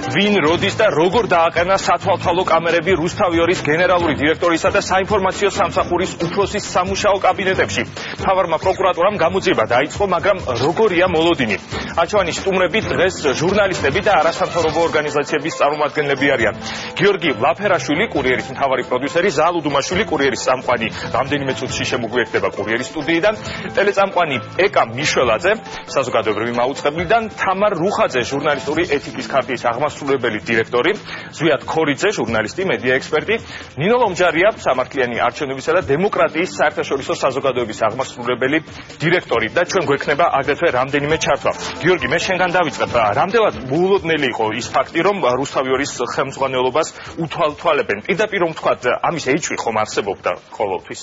ვინ როდის და როგორ დააყენა სათვალთვალო კამერები რუსთავიორის გენერალური დირექტორისა და საინფორმაციო სამსახურის უფროსის სამუშაო კაბინეტებში. მთავარმა პროკურატურამ გამოძიება დაიწყო, მაგრამ როგორია მოლოდინი? აჩვანის სტუმრები დღეს ჟურნალისტები და არასამთავრობო ორგანიზაციების წარმომადგენლები არიან. გიორგი ლაფერაშვილი, კურიერის მთავარი პროდიუსერი, ზალუ დუმაშვილი, კურიერის წამყვანი, რამდენიმე წუთში შემოგვიერთდება კურიერის სტუდიიდან, ტელეწამყვანი ეკა მიშველაძე, საზოგადოებრივი მაუწყებლიდან, თამარ რუხაძე, ჟურნალისტური ეთიკის ქარტიის აღმასრულებელი დირექტორი, ზვიად ქორიძე, ჟურნალისტი, მედია ექსპერტი, ნინო ლომჯარია, სამართლიანი არჩევნებისა და დემოკრატიის საერთაშორისო საზოგადოების აღმასრულებელი დირექტორი და ჩვენ გვექნება აგრეთვე რამდენიმე ჩართვა. გიორგი, მე შენგან დავიწყებ. რამდენად მოულოდნელი იყო ის ფაქტი, რომ რუსთავიორის ხელმძღვანელობას უთვალთვალებენ? პირდაპირ რომ ვთქვათ, ამის ეჭვი ხომ არსებობდა ყოველთვის?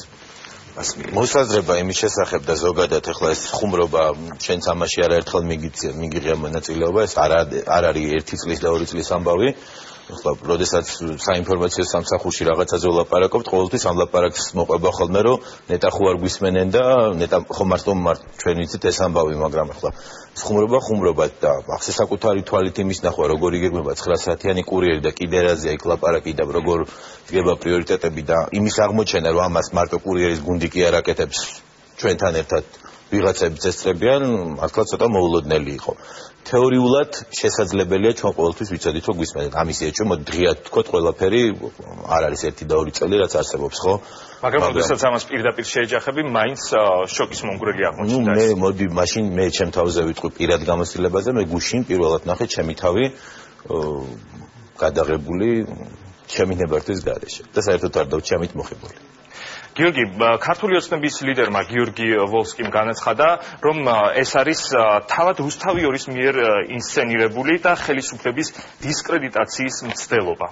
მოსაზრება იმის შესახებ და ზოგადად ახლა ეს ხუმრობა ჩვენც ამაში არაერთხელ მიგიღია მონაწილეობა, ეს არ არის 1 წლის და 2 წლის ამბავი. ახლა როდესაც საინფორმაციო სამსახურში რაღაცაზე ვლაპარაკობთ, ყოველთვის ამ ლაპარაკს მოყვება ხოლმე, რომ ნეტა ხო არ გვისმენენ და ნეტა ხომ ჩვენ ვიცით ეს ამბავი, მაგრამ ახლა ხუმრობა და ახსე საკუთარი თვალით იმის ნახვა, როგორ იგეგმება 9 საათიანი კურიერი და კიდე რაზეა იქ ლაპარაკი და როგორ დგება პრიორიტეტები და იმის აღმოჩენა, რომ ამას მარტო კურიერის გუნდი კი არ აკეთებს, ჩვენთან ერთად ვიღაცები წესწრებიან, მართლა ცოტა მოულოდნელი იყო. თეორიულად შესაძლებელია ჩვენ ყოველთვის ვიცოდით, რომ გვისმენთ. ამის ეჭვი, მოდი დღეად ვთქვათ, ყველაფერი არ არის 1 და 2 წელი, რაც არსებობს, ხო? მაგრამ როდესაც ამას პირდაპირ შეეჯახები, მაინც შოკის მომგვრელი აღმოჩნდა. მოდი, მაშინ მე ჩემ თავზე ვიტყვი პირად გამოცდილებაზე, მე გუშინ პირველად ნახე ჩემი თავი გადაღებული ჩემი ნებართვის გარეშე და საერთოდ არ დავჩამით მოხიბული. გიორგი, ქართული ოცნების ლიდერმა გიორგი ვოლსკიმ განაცხადა, რომ ეს არის თავად რუსთავიორის მიერ ინსცენირებული და ხელისუფლების დისკრედიტაციის მცდელობა.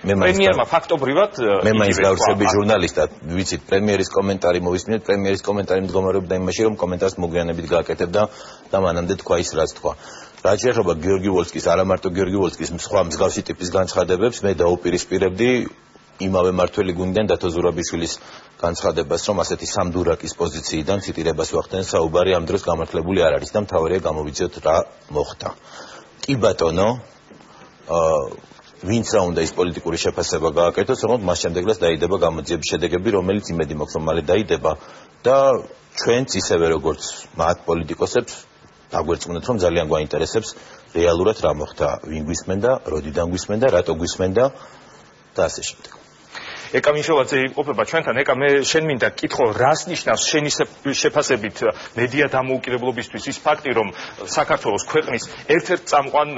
პრემიერმა ფაქტობრივად მე მაინც გავხსები ჟურნალისტად, ვიცით, პრემიერის კომენტარი მოვისმინეთ, პრემიერის კომენტარი მდგომარეობდა იმაში, რომ კომენტარს მოგვიანებით გააკეთებდა და მანამდე თქვა ის, რაც თქვა. რაც შეეხება გიორგი ვოლსკის, არა მარტო გიორგი ვოლსკის, სხვა მსგავსი ტიპის განცხადებებს, მე დაუპირისპირებდი იმავე მართველი გუნდიდან დათო ზურაბიშვილის განცხადებას, რომ ასეთი სამდურაკის პოზიციიდან ციტირებას ვახდენ, საუბარი ამ დროს გამართლებული არ არის და მთავარია გამოვიძიოთ რა მოხდა. კი ბატონო, ვინც რა უნდა ის პოლიტიკური შეფასება გააკეთოს, რომ მას შემდეგაც დაიდება გამოძიების შედეგები, რომელიც იმედი მაქვს, რომ მალე დაიდება და ჩვენც ისევე როგორც მათ პოლიტიკოსებს დაგვერწმუნეთ, რომ ძალიან გვაინტერესებს რეალურად რა მოხდა, ვინ გვისმენდა, როდიდან გვისმენდა, რატო გვისმენდა და ასე შემდეგ. ეკა მიშველაძე იმყოფება ჩვენთან. ეკა, მე შენ მინდა კითხო, რას ნიშნავს შენი შეფასებით მედია დამოუკიდებლობისთვის ის ფაქტი, რომ საქართველოს ქვეყნის ერთ-ერთ წამყვან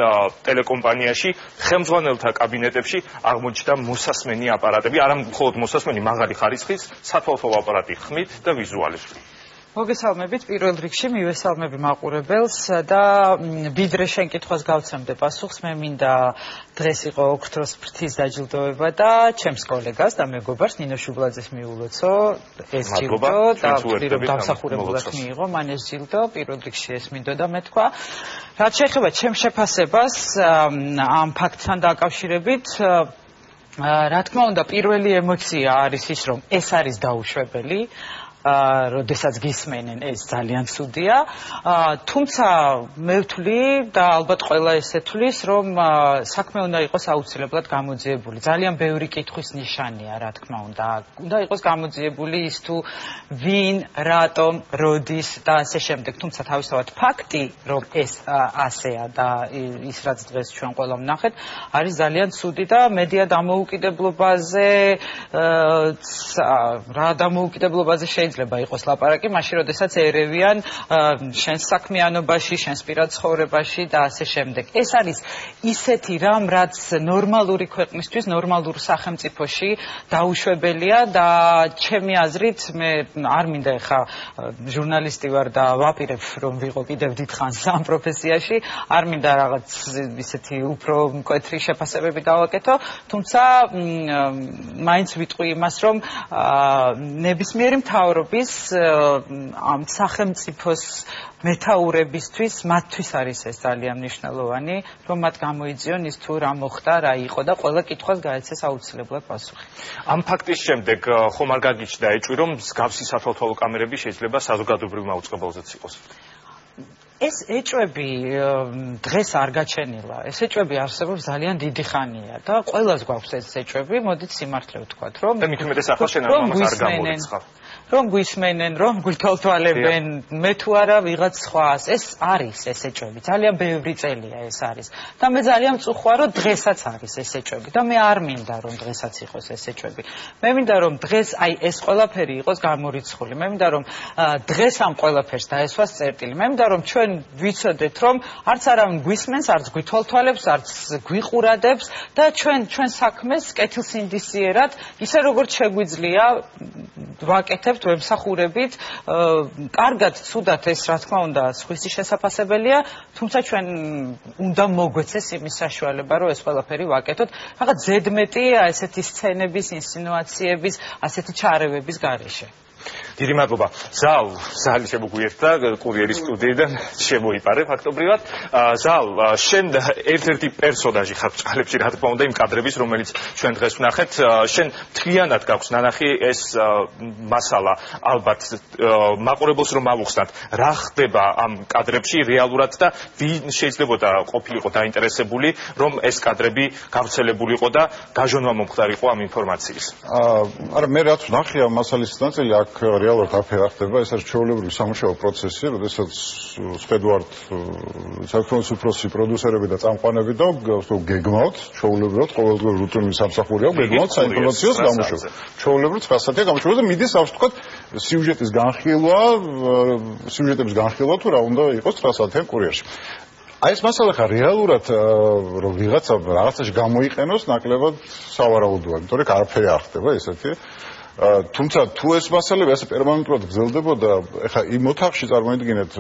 ტელეკომპანიაში ხელმძღვანელთა კაბინეტებში აღმოჩნდა მოსასმენი აპარატები, არა მხოლოდ მოსასმენი, მაღალი ხარისხის სათვალთვალო აპარატი ხმით და ვიზუალისტი. მოგესალმებით, პირველ რიგში მივესალმები მაყურებელს და ვიდრე შენ კითხვას გავცემდე პასუხს, მე მინდა დღეს იყო ოქროს ფრთის დაჯილდოება და ჩემს კოლეგას და მეგობარს ნინო შუბლაძეს მიულოცო ეს ჯილდო და ვთქვი, რომ დამსახურებულად მიიღო მან ეს ჯილდო, პირველ რიგში ეს მინდოდა მე თქვა. რაც შეეხება ჩემს შეფასებას ამ ფაქტთან დაკავშირებით, რა თქმა უნდა, პირველი ემოცია არის ის, რომ ეს არის დაუშვებელი. როდესაც გისმენენ, ეს ძალიან ცუდია. თუმცა მე ვთვლი და ალბათ ყველა ესე თვლის, რომ საქმე უნდა იყოს აუცილებლად გამოძიებული. ძალიან ბევრი კითხვის ნიშანია, რა თქმა უნდა. უნდა იყოს გამოძიებული ის თუ ვინ, რატომ, როდის და ასე შემდეგ. თუმცა თავისთავად ფაქტი, რომ ეს ასეა და ის რაც დღეს ჩვენ ყველა ვნახეთ, არის ძალიან ცუდი და მედია დამოუკიდებლობაზე რა დამოუკიდებლობაზე შეიძლება იყოს ლაპარაკი, მაშინ როდესაც ერევიან შენს საქმიანობაში, შენს პირად ცხოვრებაში და ასე შემდეგ. ეს არის ისეთი რამ, რაც ნორმალური ქვეყნისთვის, ნორმალურ სახელმწიფოში დაუშვებელია და ჩემი აზრით, მე არ მინდა ეხა ჟურნალისტი ვარ და ვაპირებ რომ ვიყო კიდევ დიდხანს ამ პროფესიაში, არ მინდა რაღაც ისეთი უფრო მკვეთრი შეფასებები დავაკეთო, თუმცა მაინც ვიტყვი იმას, რომ ნებისმიერი მთავრობა ამ სახელმწიფოს მეთაურებისთვის, მათთვის არის ეს ძალიან მნიშვნელოვანი, რომ მათ გამოიძიონ ის თუ რა მოხდა, რა იყო და ყველა კითხვას გაეცეს აუცილებლად პასუხი. ამ ფაქტის შემდეგ ხომ არ გაგიჩნდა ეჭვი, რომ მსგავსი სათვალთვალო კამერები შეიძლება საზოგადოებრივ მაუწყებელზეც იყოს? ეს ეჭვები დღეს არ გაჩენილა. ეს ეჭვები არსებობს ძალიან დიდი ხანია და ყველას გვაქვს ეს ეჭვები, მოდით სიმართლე ვთქვათ, რომ და მით უმეტეს ახლა შენ ამას არ გამორიცხავ. რომ გვისმენენ, რომ გვითვალთვალებენ, მე თუ არა ვიღაც სხვას. ეს არის ეს ეჭვები. ძალიან ბევრი წელია ეს არის. და მე ძალიან მწუხვა, რომ დღესაც არის ეს ეჭვები და მე არ მინდა რომ დღესაც იყოს ეს ეჭვები. მე მინდა რომ დღეს აი ეს ყველაფერი იყოს გამორიცხული. მე მინდა რომ დღეს ამ ყველაფერს დაესვას წერტილი. მე მინდა რომ ჩვენ ვიცოდეთ რომ არც არავინ გვისმენს, არც გვითვალთვალებს, არც გვიყურადებს და ჩვენ საქმეს კეთილსინდისიერად ისე როგორც შეგვიძლია ვაკეთებთ, ვემსახურებით, კარგად, ცუდად ეს რა თქმა უნდა სხვისი შესაძლებელია, თუმცა ჩვენ უნდა მოგვეცეს იმის საშუალება, რომ ეს ყველაფერი ვაკეთოთ, რაღაც ზედმეტი ესეთი სცენების, ინსცენაციების, ასეთი ჩარევების გარეშე. დიდი მადლობა. ზალ შემოგვიერთდა კურიერის სტუდიიდან შემოიპარე ფაქტობრივად. ზალ, შენ ერთ-ერთი პერსონაჟი ხარ ბჭყალებში, რა თქმა უნდა, იმ კადრების, რომელიც ჩვენ დღეს ვნახეთ. შენ მთლიანად გაქვს ნანახი ეს მასალა, ალბათ მაყურებელს რომ ავუხსნათ, რა ხდება ამ კადრებში რეალურად და ვინ შეიძლებოდა ყოფილიყო დაინტერესებული, რომ ეს კადრები გავრცელებულიყო და გაჟონვა მომხდარიყო ამ ინფორმაციის. არა, მე რაც ვნახე ამ მასალის ნაწილი აქ რეალურად აფერა ხდება, ეს არის ჩვეულებრივი სამუშაო პროცესი, როდესაც ვხედავთ საქართველოს უფროსი პროდიუსერები და წამყვანები და გეგმავთ, ჩვეულებრივად ყოველდღიურ რუტინული სამსახურია, გეგმავთ საინფორმაციო გამოშვება. ჩვეულებრივად 9 საათია გამოშვება და მიდის ასე ვთქვათ, სიუჟეტების განხილვა თუ რა უნდა იყოს 9 საათიან კურიერში. აი ეს მასალა ხა რეალურად რომ ვიღაცა რაღაცაში გამოიყენოს, ნაკლებად სავარაუდოა, იმიტომ რომ არაფერი არ ხდება ესეთი. თუმცა თუ ეს მასალები ასე პერმანენტულად გრძელდებოდა, ეხლა იმ ოთახში წარმოიდგინეთ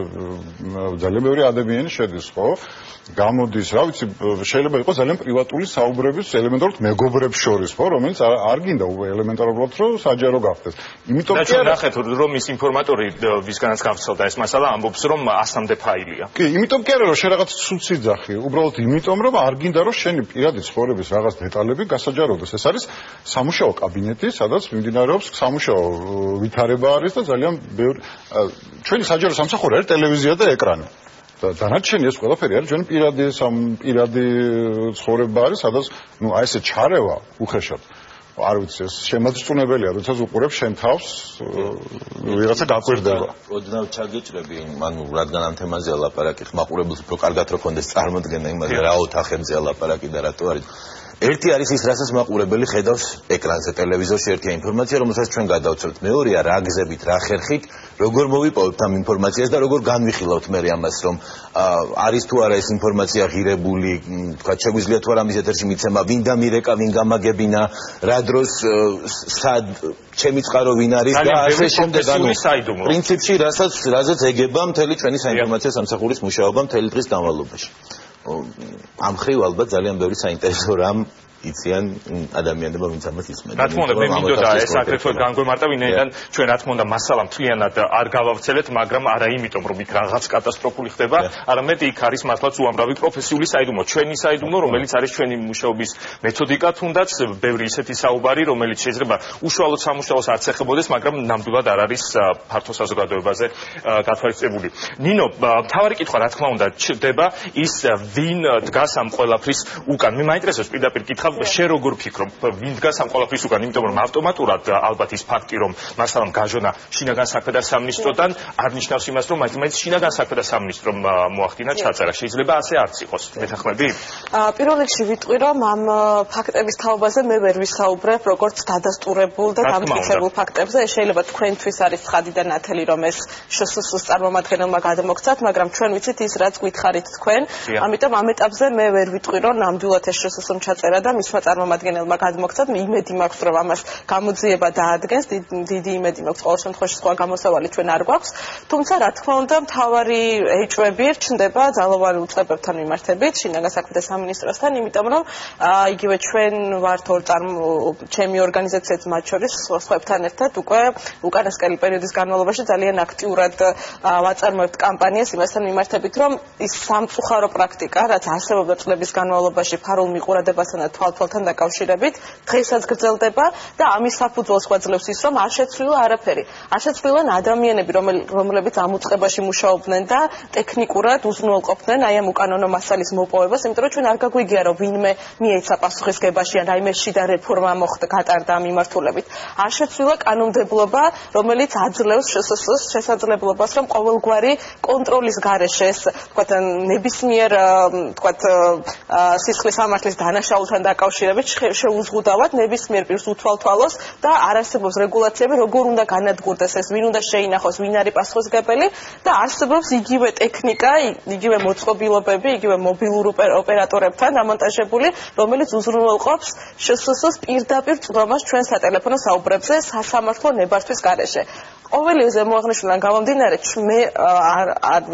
ძალიან ბევრი ადამიანი შედის, ხო? გამოდის, რა ვიცი, შეიძლება იყოს ძალიან პრივატული საუბრების ელემენტარულად მეგობრებს შორის, ხო, რომელიც არ გინდა ელემენტარულად რომ საჯარო გახდეს. იმიტომ და ჩვენ ნახეთ რომ ის ინფორმატორი ვისგანაც გავრცელდა ეს მასალა ამბობს რომ 100-მდე ფაილია. კი, იმიტომ კი არა რომ შე რაღაც ცუდს იძახი, უბრალოდ იმიტომ რომ არ გინდა რომ შენი პირადი ცხოვრების რაღაც დეტალები გასაჯაროდეს. ეს არის სამუშაო კაბინეტი, სადაც მიმდინარეობს სამუშაო ვითარება არის და ძალიან ბევრი ჩვენი საჯარო სამსახური არის ტელევიზია და ეკრანი. დანარჩენი ეს ყველაფერი არის ჩვენი პირადი ცხოვრება არის, სადაც აი ესე ჩარევა უხეშად. არ ვიცი, ეს შემაძწუნებელია, როდესაც უყურებ შენ თავს ვიღაცა გაკვირდება. ოდნავ ჩაგეჭრები, რადგან ამ თემაზეა ლაპარაკი, მაყურებელს უფრო კარგად რო კონდეს წარმოდგენა იმაზე, რა ოთახებზეა ლაპარაკი და რატო არის. ერთი არის ის, რასაც მაყურებელი ხედავს ეკრანზე, ტელევიზორში, ერთია ინფორმაცია, რომელსაც ჩვენ გადავცემთ. მეორეა რა გზებით, რა ხერხით, როგორ მოვიპოვებთ ამ ინფორმაციას და როგორ განვიხილავთ მე ამას, რომ არის თუ არა ეს ინფორმაცია ღირებული, თქვა შეგვიძლია თუ არა ამის ეთერში მიცემა, ვინ დამირეკა, ვინ გამაგებინა, რა დროს სად ჩემი წყარო ვინ არის და ასე შემდეგ. პრინციპში რაზეც ეგება მთელი ჩვენი საინფორმაციო სამსახურის მუშაობა მთელი დღის განმავლობაში. ამ ხრივ ალბათ ძალიან ბევრი საინტერესო რამ იციან ადამიანებმა, ვინც ამას ისმენენ. რა თქმა უნდა, მე მინდოდა ეს აგრეთვე განგვემართა, ვინაიდან ჩვენ რა თქმა უნდა მასალა მთლიანად არ გავავრცელეთ, მაგრამ არა იმიტომ, რომ იქ რაღაც კატასტროფული ხდება, არამედ იქ არის მართლაც უამრავი პროფესიული საიდუმლო, ჩვენი საიდუმლო, რომელიც არის ჩვენი მუშაობის მეთოდიკა, თუნდაც ბევრი ისეთი საუბარი, რომელიც შეიძლება უშუალოდ სამუშაოს არ ეხებოდეს, მაგრამ ნამდვილად არ არის ფართო საზოგადოებაზე გათვალისწინებული. ნინო, მთავარი კითხვა რა თქმა უნდა ჩდება ის ვინ დგას ამ ყველაფრის უკან. მე მაინტერესებს პირდაპირ კითხვა შე როგორ ფიქრობ, ვინ დგას ამ ყველაფრის უკან, იმიტომ რომ ავტომატურად ალბათ ის ფაქტი, რომ მასალამ გაჟონა შინაგან საქმეთა სამინისტროდან არ ნიშნავს იმას, რომ მაინც შინაგან საქმეთა სამინისტრომ მოახდინა ჩაწერა. შეიძლება ასე არც იყოს. მეთანხმები? პირველ რიგში ვიტყვი, რომ ამ ფაქტების თაობაზე მე ვერ ვისაუბრებ, როგორც დადასტურებულ და დამტკიცებულ ფაქტებზე. შეიძლება თქვენთვის არის ცხადი და ნათელი, რომ ეს შსს წარმომადგენელმა გადმოგცათ, მაგრამ ჩვენ ვიცით ის, რაც გითხარით თქვენ. ამიტომ ამ ეტაპზე მე ვერ ვიტყვი, რომ ნამდვილად ეს შსს-მ ჩაწერა და მისმა წარმომადგენელმა გადმოგცათ, იმედი მაქვს, რომ ამას გამოძიება დაადგენს, დიდი იმედი მაქვს, ყოველ შემთხვევაში სხვა გამოსავალი ჩვენ არ გვაქვს. თუმცა, რა თქმა უნდა, მთავარი ეჭვები რჩნდება ძალოვან უწყებებთან მიმართებით, შინაგან საქმეთა სამინისტროსთან, იმიტომ რომ იგივე ჩვენ ვართ ჩემი ორგანიზაციაც მათ შორის სხვებთან ერთად უკვე უკანასკნელი პერიოდის განმავლობაში ძალიან აქტიურად ვაწარმოებთ კამპანიას იმასთან მიმართებით, რომ ის სამწუხარო პრაქტიკა, პოლემიკა, რაც არსებობდა წლების განმავლობაში ფარულ მიყურებასთან და თვალთვალთან დაკავშირებით, დღესაც გრძელდება და ამის საფუძველს ხვეძლებს ის, რომ არ შეცვლილა არაფერი. არ შეცვლილან ადამიანები, რომლებიც ამ უწყებაში მუშაობდნენ და ტექნიკურად უზრუნველყოფდნენ აი ამ უკანონო მასალის მოპოვებას, იმიტომ რომ ჩვენ არ გაგვიგია, რომ ვინმე მიეცა პასუხისგებაში ან რაიმე შიდა რეფორმა მოხდა გატარდა ამ მიმართულებით. არ შეცვლილა კანონმდებლობა, რომელიც აძლევს შსს შესაძლებლობას, რომ ყოველგვარი კონტროლის გარეშე ეს, თქვათ, ნებისმიერ, თქვათ, სისხლის სამართლის დანაშაულთან დაკავშირებით შეუზღუდავად ნებისმიერ პირს უთვალთვალოს და არ არსებობს რეგულაციები, როგორ უნდა განადგურდეს ეს, ვინ უნდა შეინახოს, ვინ არის პასუხისმგებელი და არსებობს იგივე ტექნიკა, იგივე მოწყობილობები, იგივე მობილურ ოპერატორებთან დამონტაჟებული, რომელიც უზრუნველყოფს შსს პირდაპირ წვრომას ჩვენ სატელეფონო საუბრებზე სასამართლო ნებართვის გარეშე. ყოველი ზემოაღნიშნულიდან გამომდინარე, მე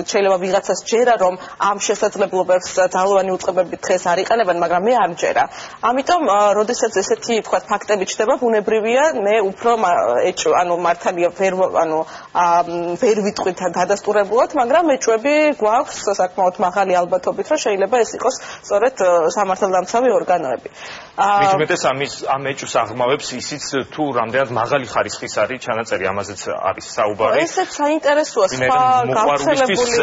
შეიძლება ვიღაცას ჯერა, რომ ამ შესაძლებლობებს ძალოვანი უწყებები დღეს არ იყენებენ, მაგრამ მე არ მჯერა. ამიტომ, როდესაც ესეთი, თქვათ, ფაქტები ჩდება, ბუნებრივია, მე უფრო მართალია ვერ ვიტყვით დადასტურებულად, მაგრამ მეჭვები გვაქვს საკმაოდ მაღალი ალბათობით, რომ შეიძლება ეს იყოს სწორედ სამართალდამცავი ორგანოები. მithumetes am ეჭვს აღმავებს ისიც თუ რამდენად მაღალი ხარისხის არის ჩანაწერი, ამაზეც არის საუბარი. ესეც საინტერესოა, სხვა გავრცელებული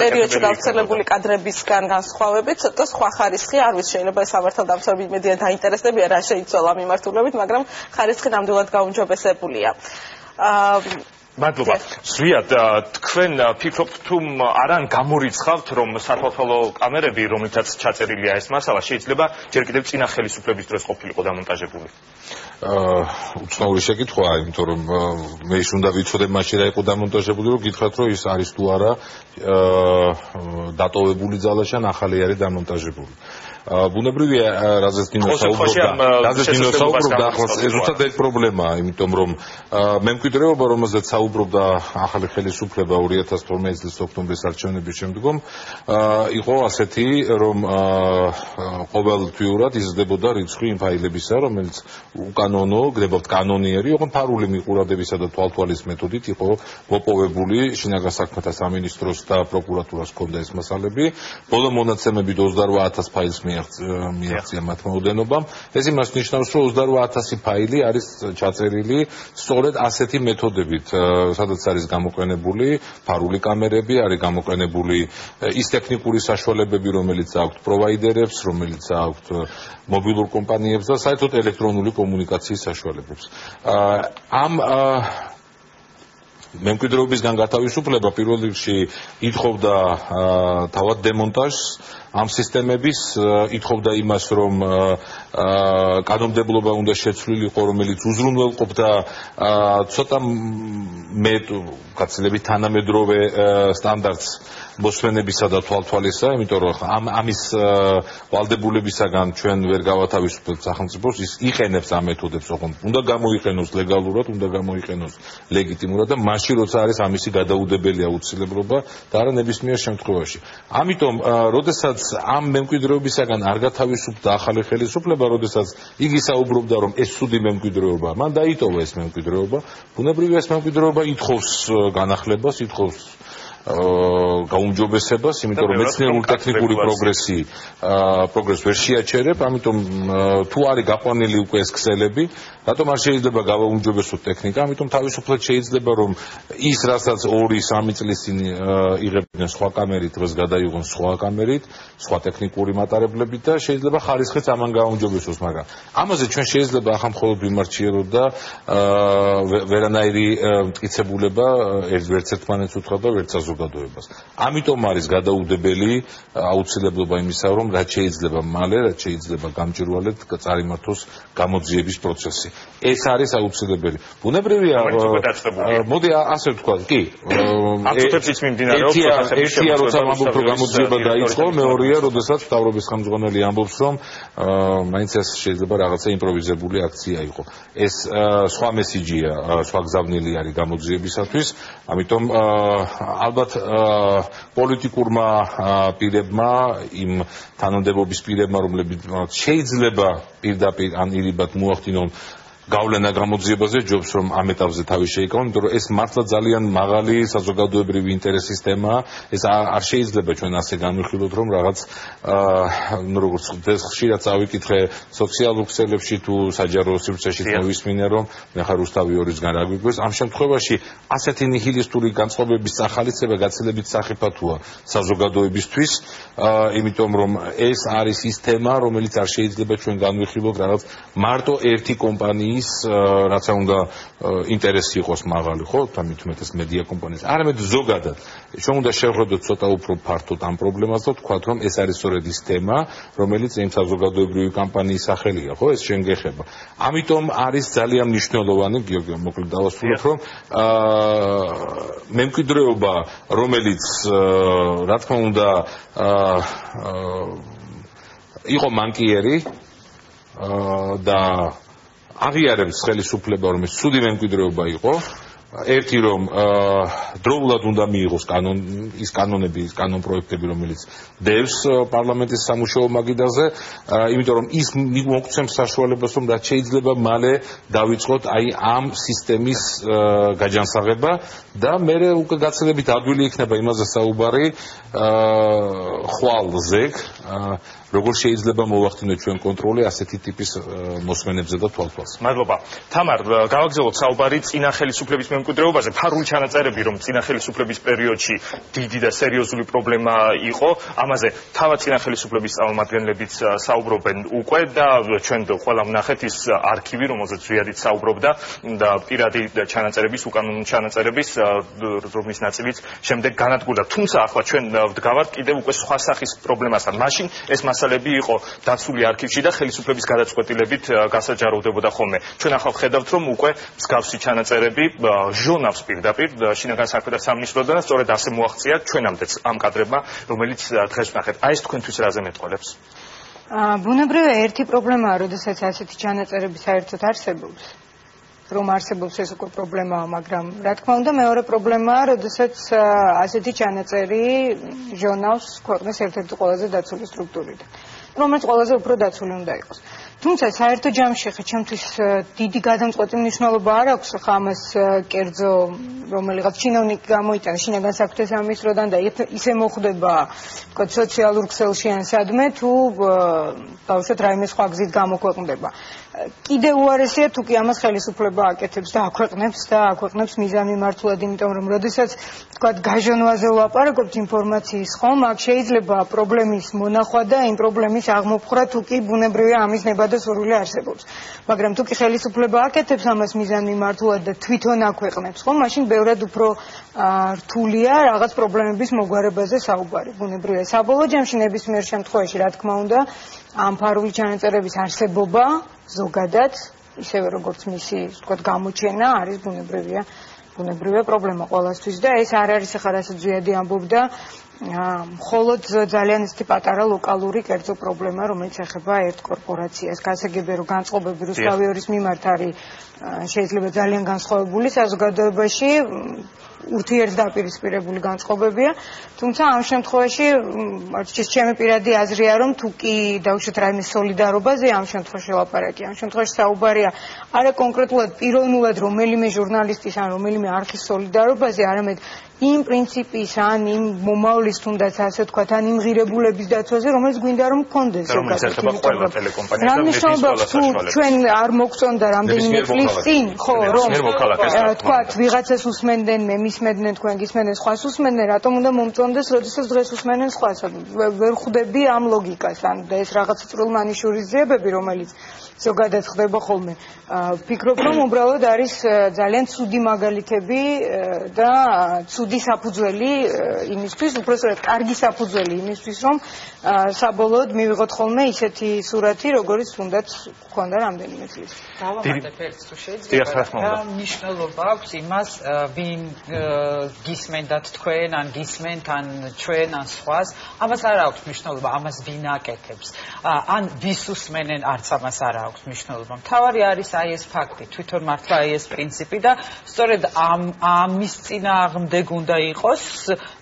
პერიოდში გავრცელებული კადრებისგან განსხვავებით, ცოტა სხვა ხარისხი არ ვიცი, შეიძლება სამართალდამცავი მედია დაინტერესებია რა შეიცვალა მიმართულებით, მაგრამ ხარისხი ნამდვილად გაუმჯობესებულია. მადლობა. ზვიად, თქვენ ფიქრობთ თუ არან გამორიცხავთ, რომ სათვალთვალო კამერები, რომლითაც ჩაწერილია ეს მასალა, შეიძლება ჯერ კიდევ წინა ხელისუფლების დროს ყოფილიყო დამონტაჟებული? უცნაური შეკითხვაა, იმიტომ რომ მე ის უნდა ვიცოდე მაშინ რა იყო დამონტაჟებული, რომ გითხრათ, რომ ის არის თუ არა დატოვებული ძალაში ან ახალი არის დამონტაჟებული. ბუნებრივია, რაზეც დინო საუბრობდა, ახლა ზუსტად ეს პრობლემაა, იმიტომ რომ მემკვიდრეობა, რომელზეც საუბრობდა ახალი ხელისუფლება 2012 წლის ოქტომბრის არჩევნების შემდგომ, იყო ასეთი, რომ ყოველთვიურად იზრდებოდა რიცხვი იმ ფაილებისა, რომელიც უკანონო, გდებოდ კანონიერი, ოღონდ ფარული მიყურებებისა და თვალთვალის მეთოდით იყო მოპოვებული შინაგან საქმეთა სამინისტროს და პროკურატურას ჰქონდა ეს მასალები. ბოლო მონაცემებით 28000 ფაილს მიაღწია მათ მოუდენობამ. ეს იმას ნიშნავს, რომ 28000 ფაილი არის ჩაწერილი სწორედ ასეთი მეთოდებით, სადაც არის გამოყენებული ფარული კამერები, არის გამოყენებული ის ტექნიკური საშუალებები, რომელიც აქვთ პროვაიდერებს, რომელიც აქვთ მობილურ კომპანიებს და საერთოდ ელექტრონული კომუნიკაციის საშუალებებს. ამ მემკვიდრეობისგან გათავისუფლება პირველ რიგში ითხოვდა თავად დემონტაჟს ამ სისტემების, ითხოვდა იმას, რომ კანონმდებლობა უნდა შეცვლილიყო, რომელიც უზრუნველყოფდა ცოტა გაცილებით თანამედროვე სტანდარტს მოსვენებისა და თვალთვალისა, იმიტომ რომ ამის ვალდებულებისაგან ჩვენ ვერ გავათავისუფლებთ სახელმწიფოს, ის იყენებს ამ მეთოდებს, ოღონდ უნდა გამოიყენოს ლეგალურად, უნდა გამოიყენოს ლეგიტიმურად და მაშინ როცა არის ამისი გადაუდებელი აუცილებლობა და არა ნებისმიერ შემთხვევაში. ამიტომ, როდესაც ამ მემკვიდრეობისაგან არ გათავისუფლდა ახალი ხელისუფლება, როდესაც იგი საუბრობდა, რომ ეს ცუდი მემკვიდრეობა, მან დაიტოვა ეს მემკვიდრეობა, ბუნებრივია ეს მემკვიდრეობა ითხოვს განახლებას, ითხოვს გაუმჯობესებას, იმიტომ რომ მეცნიერული ტექნიკური პროგრესი ვერ შეაჩერებ, ამიტომ თუ არის გაყვანილი უკვე ეს ქსელები, რატომ არ შეიძლება გავაუმჯობესოთ ტექნიკა, ამიტომ თავისუფლად შეიძლება რომ ის რასაც 2-3 წლის წინ იღებდნენ სხვა კამერით, დღეს გადაიღონ სხვა კამერით, სხვა ტექნიკური მატარებლებით და შეიძლება ხარისხიც ამან გააუმჯობესოს, მაგრამ ამაზე ჩვენ შეიძლება ახლა მხოლოდ ვიმარჩიელოთ და ვერანაირი მტკიცებულება ერთ ერთმანეთს უთხრა და ვერც საზოგადოებას. ამიტომ არის გადაუდებელი აუცილებლობა იმისა, რომ რაც შეიძლება მალე, რაც შეიძლება გამჭვირვალედ წარიმართოს გამოძიების პროცესი. ეს არის აუცილებელი. ბუნებრივია, მოდი ასე ვთქვა, კი. აქტებშიც მიმდინარეობს ერთია, როცა ამბობ, რომ გამოძიება დაიწყო, მეორეა, როდესაც მთავრობის ხელმძღვანელი ამბობს, რომ მაინც ეს შეიძლება რაღაცა იმპროვიზებული აქცია იყო. ეს სხვა მესიჯია, სხვა გზავნილი არის გამოძიებისათვის, ამიტომ ალბათ პოლიტიკურმა პირებმა, იმ თანამდებობის პირებმა, რომლებიც შეიძლება პირდაპირ ან ირიბად მოახდინონ გავლენა გამოძიებაზე ჯობს რომ ამ ეტაპზე თავი შეიკავონ, იმიტომ რომ ეს მართლა ძალიან მაღალი საზოგადოებრივი ინტერესის თემაა. ეს არ შეიძლება ჩვენ ასე განვიხილოთ, რომ რაღაც როგორც ხშირად წავიკითხე სოციალურ ქსელებში თუ საჯარო სივრცეში მოვისმინე რომ მე ხარ რუსთავი 2-ისგან რა გვიგვეს. ამ შემთხვევაში ასეთი ნიჰილისტური განწყობების სახალისება გაცილებით სახიფათოა საზოგადოებისთვის, იმიტომ რომ ეს არის ის თემა, რომელიც არ შეიძლება ჩვენ განვიხილოთ რაღაც მარტო ერთი კომპანიის, რაცა უნდა ინტერესი იყოს მაღალი, ხო, თამით უმეტეს მედია კომპანიის. არამედ ზოგადად ჩვენ უნდა შევხედოთ ცოტა უფრო ფართოდ ამ პრობლემას და ვთქვათ, რომ ეს არის სწორედ ის თემა, რომელიც იმ საზოგადოებრივი კამპანიის სახელია, ხო, ეს შენ გეხება. ამიტომ არის ძალიან მნიშვნელოვანი, გიორგი, მოკლედ დავასრულებ, რომ მემკვიდრეობა, რომელიც რა თქმა უნდა იყო მანკიერი და აღიარებს ხელისუფლება, რომ ეს ცუდი მემკვიდრეობა იყო. ერთი რომ დროულად უნდა მიიღოს ის კანონები, ის კანონპროექტები, რომელიც დევს პარლამენტის სამუშაო მაგიდაზე, იმიტომ რომ ის მოგცემს საშუალებას, რომ რაც შეიძლება მალე დავიწყოთ აი ამ სისტემის გაჯანსაღება და მე უკვე გაცილებით ადვილი იქნება იმაზე საუბარი ხვალ ზეგ როგორ შეიძლება მოვახდინოთ ჩვენ კონტროლი ასეთი ტიპის მოსმენებზე და თვალთვალს. მადლობა. თამარ, გავაგზავნოთ საუბარი წინა ხელისუფლების მემკვიდრეობაზე. ფარული ჩანაწერები, რომ წინა ხელისუფლების პერიოდში დიდი და სერიოზული პრობლემა იყო, ამაზე თავად წინა ხელისუფლების წარმომადგენლებიც საუბრობენ უკვე და ჩვენ ყველა ვნახეთ ის არქივი, რომელზეც ზვიადით საუბრობდა და პირადი ჩანაწერების, უკანონო ჩანაწერების, რომლის ნაწილიც შემდეგ განადგურდა. თუმცა ახლა ჩვენ ვდგავართ კიდევ უკვე სხვა სახის პრობლემასთან. მაშინ ეს მასალები იყო დაცული არქივში და ხელისუფლების გადაწყვეტილებით გასაჯაროვდებოდა ხოლმე. ჩვენ ახლა ვხედავთ, რომ უკვე მსგავსი ჩანაწერები ჟურნალს პირდაპირ შინაგან საქმეთა სამინისტროდან და სწორედ ასე მოაღწია ჩვენამდეც ამ კადრებმა, რომელიც დღეს ვნახეთ. აი ეს თქვენთვის რაზე მეტყოლებს? ბუნებრივია ერთი პრობლემაა, როდესაც ასეთი ჩანაწერები საერთოდ არსებობს. რომ არსებობს ეს უკვე პრობლემაა, მაგრამ რა თქმა უნდა მეორე პრობლემაა, როდესაც ასეთი ჩანაწერი ჟურნალს ქვეყნის ერთ-ერთი ყველაზე დაცული სტრუქტურიდან, რომელიც ყველაზე უფრო დაცული უნდა იყოს. თუმცა საერთო ჯამში ხა ჩემთვის დიდი გადამწყვეტი მნიშვნელობა არ აქვს ხა ამას კერძო რომელიღაც ჩინოვნიკი გამოიტანა შინაგან საქმეთა სამინისტროდან და ისე მოხდება თქო სოციალურ ქსელში ან სადმე თუ ბავშვად რაიმე სხვა გზით გამოქვეყნდება. კიდე უარესია თუ კი ამას ხელისუფლება აკეთებს და აქვეყნებს მიზანმიმართულად, იმიტომ რომ როდესაც თქვა გაჟონვაზე ვლაპარაკობთ ინფორმაციის ხომ, აქ შეიძლება პრობლემის მონახვა და იმ პრობლემის აღმოფხვრა თუ კი ბუნებრივია ამის ნება და სურვილი არსებობს. მაგრამ თუ კი ხელისუფლება აკეთებს ამას მიზანმიმართულად და თვითონ აქვეყნებს ხომ, მაშინ ბევრად უფრო რთულია რაღაც პრობლემების მოგვარებაზე საუბარი. ბუნებრივია საბოლოო ჯამში ნებისმიერ შემთხვევაში რა თქმა უნდა ამ ფარული ჩანაწერების არსებობა ზოგადად ისევე როგორც მისი ვთქვათ გამოჩენა არის ბუნებრივია პრობლემა ყველასთვის და ეს არ არის ახლა რასაც ზვიადი ამბობდა მხოლოდ ძალიან ისეთი პატარა ლოკალური კერძო პრობლემა, რომელიც ეხება ერთ კორპორაციას. გასაგებია რომ განწყობები რუსთავი 2-ის მიმართ არის შეიძლება ძალიან განსხვავებული საზოგადოებაში, ურთიერთდაპირისპირებული განწყობებია, თუმცა ამ შემთხვევაში ჩემი პირადი აზრია, რომ თუ კი დავუშვათ რაიმე სოლიდარობაზე ამ შემთხვევაში ლაპარაკია, ამ შემთხვევაში საუბარია არა კონკრეტულად პიროვნულად რომელიმე ჟურნალისტის ან რომელიმე არქის სოლიდარობაზე, არამედ იმ პრინციპის ან იმ მომავლის თუნდაც ასე ვთქვათ, ან იმ ღირებულების დაცვაზე, რომელიც გვინდა რომ გქონდეს ზოგადად. რა მნიშვნელობა აქვს თუ ჩვენ არ მოგწონდა რამდენიმე წლის წინ, ხო, რომ ვთქვათ, ვიღაცას უსმენდნენ, მე მისმენდნენ, თქვენ გისმენდნენ, სხვას უსმენდნენ, რატომ უნდა მომწონდეს, როდესაც დღეს უსმენენ სხვას? ვერ ხვდები ამ ლოგიკას, ან ეს რაღაც წვრილმანიშურის ძიებები, რომელიც ზოგადად ხდება ხოლმე. ვფიქრობ, რომ უბრალოდ არის ძალიან ცუდი მაგალითები და ცუდი საფუძველი იმისთვის, უბრალოდ კარგი საფუძველი იმისთვის, რომ საბოლოოდ მივიღოთ ხოლმე ისეთი სურათი, როგორც თუნდაც გქონდა რამდენიმე წლის. დავამატებ ერთ თუ შეიძლება. მნიშვნელობა აქვს იმას, ვინ გისმენდათ თქვენ, ან გისმენთ, ან ჩვენ, ან სხვას. ამას არ აქვს მნიშვნელობა, ამას ვინ აკეთებს. ან ვის უსმენენ, არც ამას არ აქვს მნიშვნელობა. მთავარი არის აი ეს ფაქტი, თვითონ მართლა აი ეს პრინციპი და სწორედ ამის წინააღმდეგ უნდა იყოს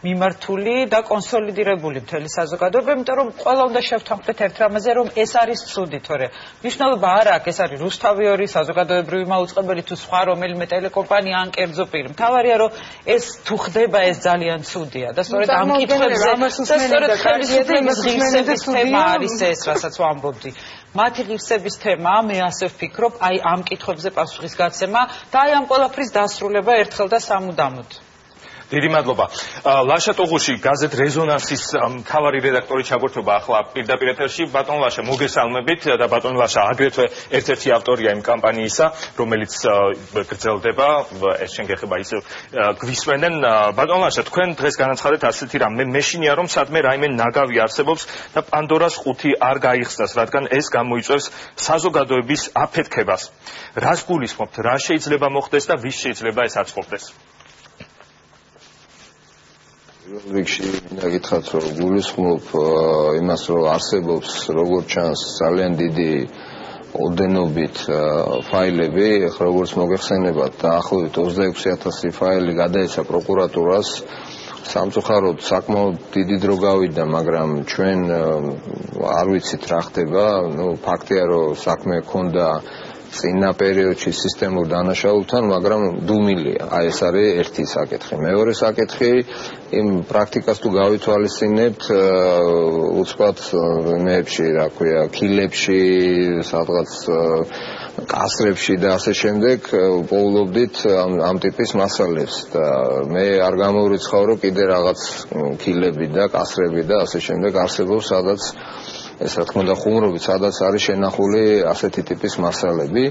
მიმართული და კონსოლიდირებული მთელი საზოგადოება, იმიტომ რომ ყველა უნდა შევთანხმდეთ ერთ რამაზე, რომ ეს არის ცუდი, თორე მნიშვნელობა არ აქვს, ეს არის რუსთავი საზოგადოებრივი მაუწყებელი თუ სხვა რომელიმე ტელეკომპანია ან კერძო პირი. მთავარია რომ ეს თუ ხდება ეს ძალიან ცუდია და სწორედ ამ კითხვებზე და სწორედ ხელისუფლების ღირსების თემა არის ეს, რასაც ვამბობდი. მათი ღირსების თემა, მე ასე ვფიქრობ, აი ამ კითხვებზე პასუხის გაცემა და აი ამ ყველაფრის დასრულება ერთხელ და სამუდამოდ. დიდი მადლობა. ლაშა ტოღუში, გაზეთ რეზონანსის მთავარი რედაქტორი ჩაგვერთობა ახლა პირდაპირ ეთერში. ბატონ ლაშა, მოგესალმებით და ბატონ ლაშა აგრეთვე ერთ-ერთი ავტორია იმ კამპანიისა, რომელიც გრძელდება, ეს შენ გეხება ისევ გვისმენენ. ბატონ ლაშა, თქვენ დღეს განაცხადეთ ასეთი რამ, მე მეშინია რომ სადმე რაიმე ნაგავი არსებობს და პანდორას ყუთი არ გაიხსნას, რადგან ეს გამოიწვევს საზოგადოების აფეთქებას. რას გულისხმობთ, რა შეიძლება მოხდეს და ვის შეიძლება ეს აწყობდეს? რიგში მინდა გითხრათ, რომ გულისხმობ იმას, რომ არსებობს როგორც ჩანს ძალიან დიდი ოდენობით ფაილები, ახლა როგორც მოგეხსენებათ, დაახლოებით 26000 ფაილი გადაეცა პროკურატურას. სამწუხაროდ საკმაოდ დიდი დრო გავიდა, მაგრამ ჩვენ არ ვიცით რა ხდება. ფაქტია, რომ საქმე ჰქონდა წინა პერიოდში სისტემურ დანაშაულებთან, მაგრამ დუმილია. აი ეს არის ერთი საკითხი. მეორე საკითხი, იმ პრაქტიკას თუ გავითვალისწინებთ, უცბად მეებში, რა ქვია, კილებში, სადღაც კასრებში და ასე შემდეგ პოულობდით ამ ტიპის მასალებს და მე არ გამოვრიცხავ, რომ კიდე რაღაც კილები და კასრები და ასე შემდეგ არსებობს, სადაც ეს რა თქმა უნდა ხუმრობით, სადაც არის შენახული ასეთი ტიპის მასალები.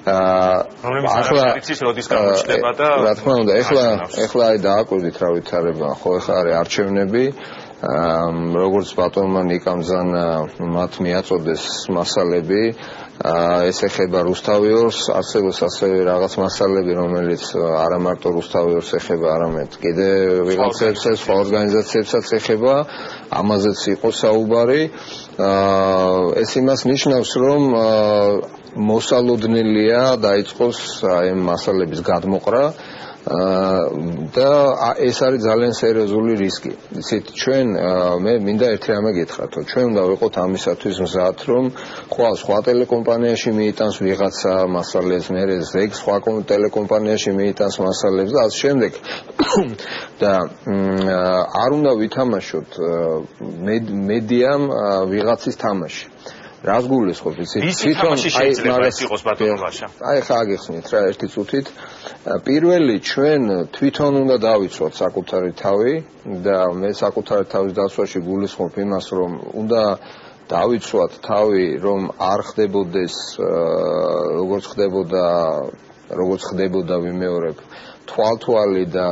ახლა იცის როდის გამოჩნდება და რა თქმა უნდა, ახლა აი დააკვირდით რა ვითარება, ხო ახლა არის არჩევნები, როგორც ბატონმა ნიკამძანა მათ მიაწოდეს მასალები, ეს ეხება რუსთავიორს, არსებობს ასევე რაღაც მასალები, რომელიც არა მარტო რუსთავიორს ეხება, არამედ კიდე ვიღაცებს, სხვა ორგანიზაციებსაც ეხება, ამაზეც იყო საუბარი. ეს იმას ნიშნავს, რომ მოსალოდნელია დაიწყოს აი ამ მასალების გადმოყრა და ეს არის ძალიან სერიოზული რისკი. იცით, ჩვენ მე მინდა ერთი რამე გითხრათ, რომ ჩვენ უნდა ვიყოთ ამისათვის მზად, რომ სხვა ტელეკომპანიაში მიიტანს ვიღაცა მასალებს, მერე ზეგ სხვა ტელეკომპანიაში მიიტანს მასალებს და ასე შემდეგ. და არ უნდა ვითამაშოთ მედიამ ვიღაცის თამაში. რას გულისხმობ, იცით? თვითონ შეიძლება ეს იყოს ბატონო ლაშა. აი ხა აგიხსნით რა ერთი წუთით. პირველი ჩვენ თვითონ უნდა დავიცვათ საკუთარი თავი და მე საკუთარი თავის დაცვაში გულისხმობ იმას, რომ უნდა დავიცვათ თავი, რომ არ ხდებოდეს როგორც ხდებოდა ვიმეორებ თვალთვალი და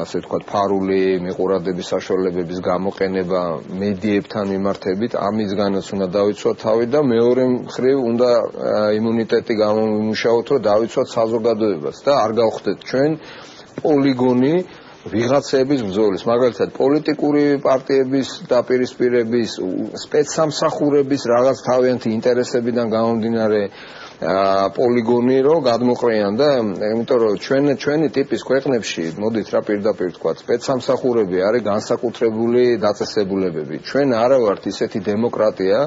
ასე ვთქვათ ფარული მიყურადების საშუალებების გამოყენება მედიებთან მიმართებით, ამისგანაც უნდა დავიცვათ თავი და მეორე მხრივ უნდა იმუნიტეტი გამომიმუშაოთ, რომ დავიცვათ საზოგადოებას და არ გავხდეთ ჩვენ პოლიგონი ვიღაცების ბრძოლის, მაგალითად პოლიტიკური პარტიების დაპირისპირების, სპეცსამსახურების რაღაც თავიანთი ინტერესებიდან გამომდინარე პოლიგონი რო გადმოყრიან და იმიტომ რომ ჩვენი ტიპის ქვეყნებში მოდით რა პირდაპირ ვთქვათ სპეცსამსახურები არის განსაკუთრებული დაწესებულებები. ჩვენ არა ვართ ისეთი დემოკრატია,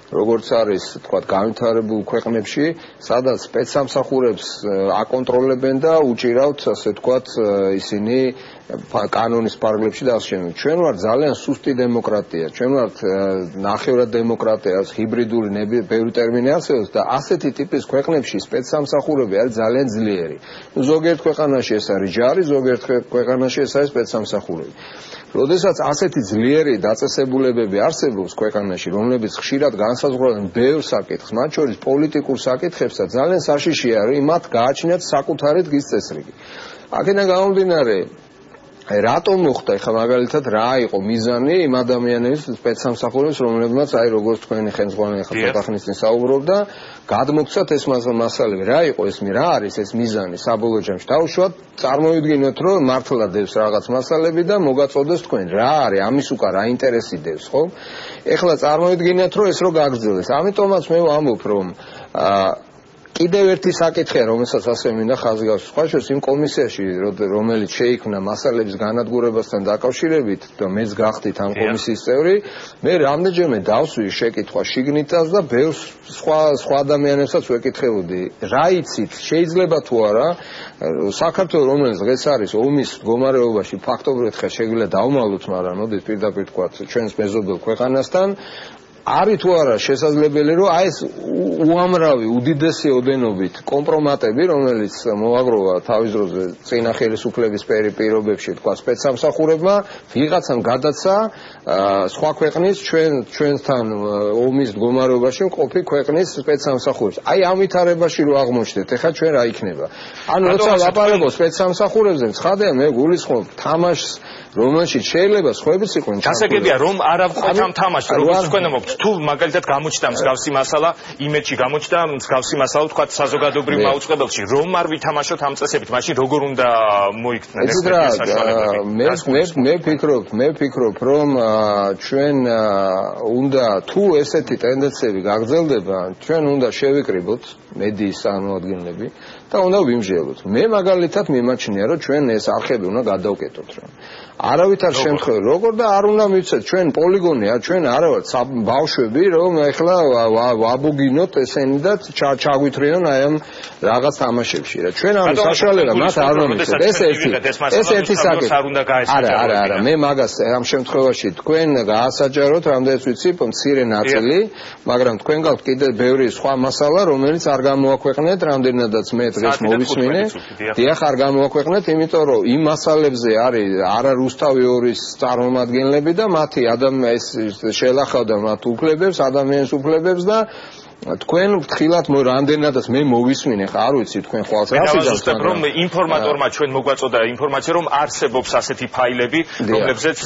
როგორც არის თქვათ განვითარებულ ქვეყნებში, სადაც სპეცსამსახურებს აკონტროლებენ და უჭირავთ ასე თქვათ ისინი კანონის პარგლებში და ასე შემდეგ. ჩვენ ვართ ძალიან სუსტი დემოკრატია, ჩვენ ვართ ნახევრად დემოკრატია, ჰიბრიდული ბევრი ტერმინი არსებობს და ასეთი ტიპის ქვეყნებში სპეცსამსახურები არის ძალიან ძლიერი. ზოგიერთ ქვეყანაში ეს არის ჯარი, ზოგიერთ ქვეყანაში ეს არის სპეცსამსახურები. როდესაც ასეთი ძლიერი დაწესებულებები არსებობს ქვეყანაში, რომლებიც ხშირად განსაზღვრავენ ბევრ საკითხს, მათ შორის პოლიტიკურ საკითხებს და ძალიან საშიშია არის მათ გააჩნიათ საკუთარი დღის წესრიგი. აქედან გამომდინარე რატომ მოხდა ხა მაგალითად რა იყო მიზანი იმ ადამიანების სპეცსამსახურების რომლებმაც აი როგორც თქვენი ხელმძღვანელი ხა ცოტა ხნის წინ საუბრობდა გადმოგცათ ეს მასალები რა იყო ეს რა არის ეს მიზანი საბოლოო ჯამში დაუშვათ წარმოვიდგინოთ რომ მართლა დევს რაღაც მასალები და მოგაწოდეს თქვენ რა არის ამის უკან რა ინტერესი დევს ხო ეხლა წარმოვიდგინოთ რომ ეს რო გაგრძელდეს ამიტომაც მე ვამბობ რომ კიდევ ერთი საკითხია, რომელსაც ასე მინდა ხაზი გავსვა. სხვა შორის იმ კომისიაში, რომელიც შეიქმნა მასალების განადგურებასთან დაკავშირებით და მეც გახდით ამ კომისიის წევრი, მე რამდენჯერმე დავსვი შეკითხვა შიგნითაც და ბევრ სხვა ადამიანებსაც ვეკითხებოდი, რა იცით, შეიძლება თუ არა საქართველოს რომელიც დღეს არის ომის მდგომარეობაში ფაქტობრივად ხა შეგვიძლია დავმალოთ, მაგრამ მოდით პირდაპირ თქვათ ჩვენს მეზობელ ქვეყანასთან არის თუ არა შესაძლებელი რომ აი ეს უამრავი უდიდესი ოდენობით კომპრომატები რომელიც მოაგროვა თავის დროზე წინა ხელისუფლების პირობებში თქვა სპეცსამსახურებმა ვიღაცამ გადაცა სხვა ქვეყნის ჩვენთან ომის მდგომარეობაში მყოფი ქვეყნის სპეცსამსახურებს აი ამ ვითარებაში რო აღმოჩნდეთ ეხლა ჩვენ რა იქნება ანუ როცა ლაპარაკობ სპეცსამსახურებზე ცხადია მე გულისხმობ თამაშს რომელშიც შეიძლება სხვაებიც იყვნენ გასაგებია რომ არ ავყოთ ამ თამაშს როგორც თქვენ ამბობთ თუ მაგალითად გამოჩნდა მსგავსი მასალა იმედში გამოჩნდა მსგავსი масала თქვა საზოგადოებრივ მაუწყებელში რომ არ ვითამაშოთ ამ წესებით მაშინ როგორ უნდა მოიქცნენ ეს საშუალებები მე ვფიქრობ რომ ჩვენ უნდა თუ ესეთი ტენდენციები გაგრძელდება ჩვენ უნდა შევიკრიბოთ მედიის წარმომადგენლები და უნდა ვიმსჯელოთ მე მაგალითად მიმაჩნია რომ ჩვენ ეს არხები უნდა გადავკეტოთ რა არავითარ შემთხვევაში როგორ და არ უნდა მივცეთ ჩვენ პოლიგონია ჩვენ არა ვართ ბავშვები რომ ეხლა ვაბუგინოთ ესენი და ჩაგვითრინონ აი ამ რაღაც თამაშებში რა ჩვენ ამის საშუალება მათ არ უნდა მივცეთ ეს ერთი საკითხი არა მე მაგას ამ შემთხვევაში თქვენ გაასაჯაროთ რამდენიც ვიცი მცირე ნაწილი მაგრამ თქვენ გაქვთ კიდე ბევრი სხვა მასალა რომელიც არ გამოაქვეყნეთ რამდენადაც მე დღეს მოვისმინე დიახ არ გამოაქვეყნეთ იმიტომ რომ იმ მასალებზე არის არა რუსთავი ორის წარმომადგენლები და მათი ეს შეელახავდა მათ უფლებებს, ადამიანის უფლებებს და თქვენ ფრთხილად რამდენადაც მე მოვისმინე ხა არ ვიცი თქვენ ხვალს რა ვიზუსტებ რომ ინფორმატორმა ჩვენ მოგვაწოდა ინფორმაცია რომ არსებობს ასეთი ფაილები რომლებზეც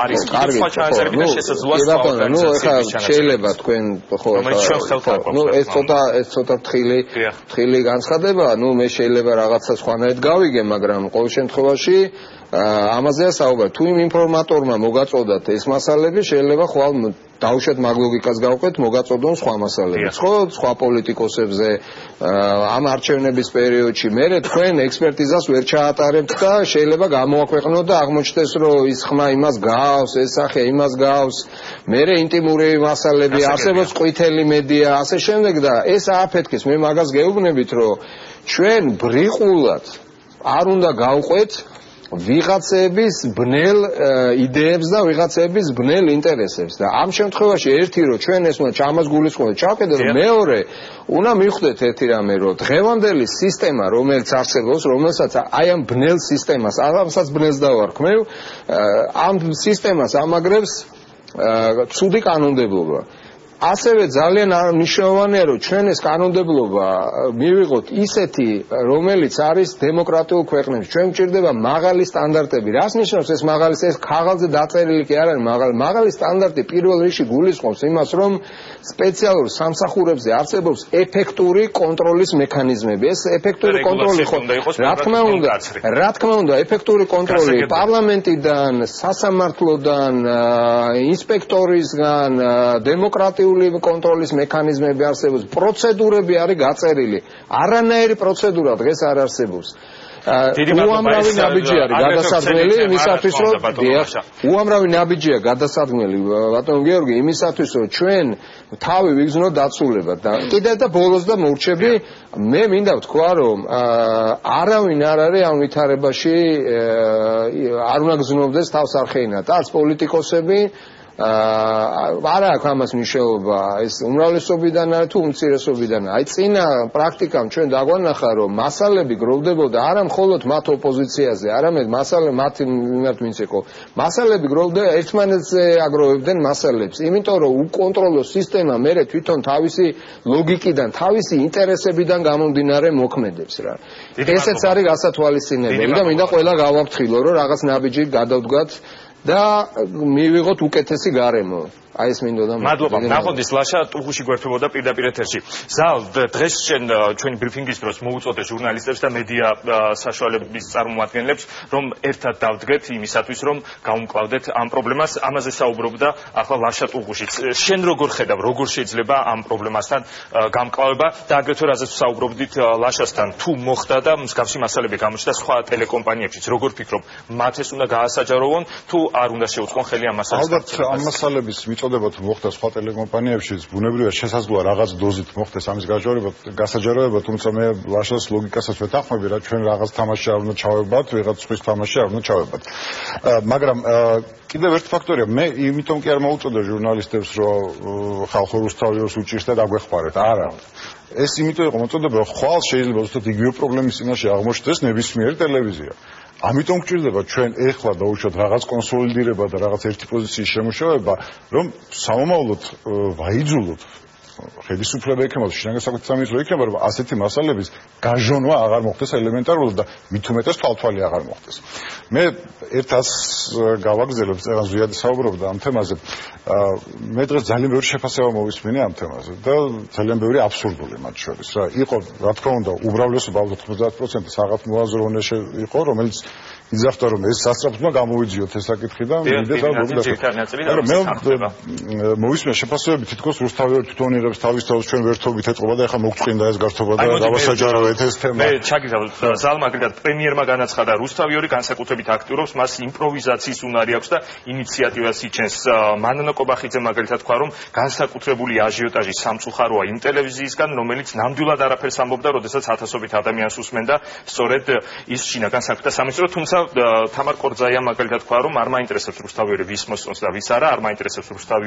არის სხვა ჩანაწერები და შესაძლოა შეიძლება თქვენ ხო ეს ცოტა ფრთხილი განცხადება მე შეიძლება რაღაცა სხვანაირად გავიგე მაგრამ ყოველ შემთხვევაში ამაზეა საუბარი თუ იმ ინფორმატორმა მოგაწოდათ ეს მასალები შეიძლება ხვალ დაუშვათ მაგ ლოგიკას გავყვეთ მოგაწოდონ სხვა მასალები ხო სხვა პოლიტიკოსებზე ამ არჩევნების პერიოდში მე თქვენ ექსპერტიზას ვერ ჩაატარებთ და შეიძლება გამოაქვეყნოთ და აღმოჩნდეს რომ ის ხმა იმას გავს ეს სახე იმას გავს მე ინტიმური მასალები არსებობს ყვითელი მედია ასე შემდეგ და ეს ააფეთქეს მე მაგას გეუბნებით რომ ჩვენ ბრიყულად არ უნდა გავყვეთ ვიღაცების ბნელ იდეებს და ვიღაცების ბნელ ინტერესებს და ამ შემთხვევაში ერთი რომ ჩვენ ეს უნდა ჩამას გულისხმობთ ჩავკიდეთ რომ მეორე უნდა მივხვდეთ ერთი რამე რომ დღევანდელი სისტემა რომელიც არსებობს რომელსაც აი ამ ბნელ სისტემას ამასაც ბნელს დავარქმევ ამ სისტემას ამაგრებს ცუდი კანონმდებლობა ასევე ძალიან მნიშვნელოვანია რომ ჩვენ ეს კანონმდებლობა მივიღოთ ისეთი რომელიც არის დემოკრატიულ ქვეყნებში ჩვენ გვჭირდება მაღალი სტანდარტები რას ნიშნავს ეს მაღალი ეს ქაღალდზე დაწერილი კი არ არის მაღალი სტანდარტი პირველ რიგში გულისხმობს იმას რომ სპეციალურ სამსახურებზე არსებობს ეფექტური კონტროლის მექანიზმები ეს ეფექტური კონტროლი ხო რა თქმა უნდა ეფექტური კონტროლი პარლამენტიდან სასამართლოდან ინსპექტორისგან დემოკრატიულ კონტროლის მექანიზმები არსებობს პროცედურები არის გაწერილი არანაირი პროცედურა დღეს არ არსებობს უამრავი ნაბიჯია გადასარგმელი იმისათვის რომ უამრავი ნაბიჯია გადასარგმელი ბატონო გიორგი იმისათვის რომ ჩვენ თავი ვიგზნოთ დაცულებად და კიდევ და ბოლოს და მორჩები მე მინდა ვთქვა რომ არავინ არ არის ამ ვითარებაში არ უნდა გზნობდეს თავს არხეინად არც პოლიტიკოსები არა აქვს ამას მნიშვნელობა ეს უმრავლესობიდან არა თუ უმცირესობიდან აი წინა პრაქტიკამ ჩვენ დაგვანახა რომ მასალები გროვდებოდა არა მხოლოდ მათ ოპოზიციაზე არამედ მათი მიმართ ვინც იყო მასალები გროვდა ერთმანეთზე აგროვებდნენ მასალებს იმიტომ რომ უკონტროლო სისტემა მერე თვითონ თავისი ლოგიკიდან თავისი ინტერესებიდან გამომდინარე მოქმედებს რა ესეც არის გასათვალისწინებელი და მინდა ყველა გავაფრთხილო რომ რაღაც ნაბიჯი გადავდგათ და მივიღოთ უკეთესი გარემო აი ეს მინდოდა მადლობა ნახონდის ლაშა ტუღუში გვერდებოდა პირდაპირ ეთერში ზალ დღეს ჩვენი ბრიფინგის დროს მოუწოდე ჟურნალისტებს და მედია საშუალების წარმომადგენლებს რომ ერთად დავდგეთ იმისათვის რომ გაუმკლავდეთ ამ პრობლემას ამაზე საუბრობდა ახლა ლაშა ტუღუში შენ როგორ ხედავ როგორ შეიძლება ამ პრობლემასთან გამკლავება და აგრეთვე რაზეც საუბრობდით ლაშასთან თუ მოხდა და მსგავსი მასალები გამოჩნდა სხვა ტელეკომპანიებშიც როგორ ფიქრობ მათ ეს უნდა გაასაჯაროვონ თუ არ უნდა შეუწყონ ხელი ამ მასალას ალბათ ამ მასალების მიწოდება თუ მოხდა სხვა ტელეკომპანიებშიც ბუნებრივია შესაძლოა რაღაც დოზით მოხდეს ამის გასაჯაროება თუმცა მე ლაშას ლოგიკასაც ვეთანხმები რა ჩვენ რაღაც თამაში არ უნდა ჩავებათ ვიღაც სხვის თამაში არ უნდა ჩავებათ მაგრამ კიდევ ერთ ფაქტორია მე იმიტომ კი არ მოუწოდე ჟურნალისტებს რომ ხალხო რუსთავიოს უჭირს და დაგვეხმარეთ არა ეს იმიტომ იყო მოწოდება რომ ხვალ შეიძლება ზუსტად იგივე პრობლემის წინაშე აღმოჩნდეს ნებისმიერი ტელევიზია ამიტომ გვჭირდება ჩვენ ეხლა დაუშვათ რაღაც კონსოლიდირება და რაღაც ერთი პოზიციის შემუშავება რომ სამომავლოდ ვაიძულოთ ხელისუფლება ექნება შინაგან საქმეთა სამინისტრო ექნება რომ ასეთი მასალების გაჟონვა აღარ მოხდეს ელემენტარულად და მით უმეტეს თვალთვალი აღარ მოხდეს მე ერთას გავაგზავნებ წეგან ზვიადი საუბრობდა ამ თემაზე მე დღეს ძალიან ბევრი შეფასება მოვისმინე ამ თემაზე და ძალიან ბევრი აბსურდული მათ შორის რა იყო რა თქმა უნდა უბრალესობა 90% საღამო მოაზროვნე იყო რომელიც იძახდა რომ ეს სასწრაფოა გამოვიძიოთ ეს საკითხი და მიდე და მე მოვისმენე შეფასებები თითქოს რუსთავი თვითონ იღებს თავის თავს ჩვენ ვერთობით ეთყობა და ეხლა მოგწყვინდა ეს გართობა და გავასაჯაროვეთ ეს თემა მე ჩაგიზავ ზალმა კიდევ პრემიერმა განაცხადა რუსთავი განსაკუთრებით აქტიურობს მას იმპროვიზაციის უნარი აქვს და ინიციატივას იჩენს მანანა კობახიძე მაგალითად თქვა რომ განსაკუთრებული აჟიოტაჟი სამწუხაროა იმ ტელევიზიისგან რომელიც ნამდვილად არაფერს ამბობდა როდესაც ათასობით ადამიანს უსმენდა სწორედ ის შინაგან საქმეთა სამინისტრო თუმცა თამარ კორძაია მაგალითად თქვა რომ არ მაინტერესებს რუსთავი ვის მოსწონს და ვის არა არ მაინტერესებს რუსთავი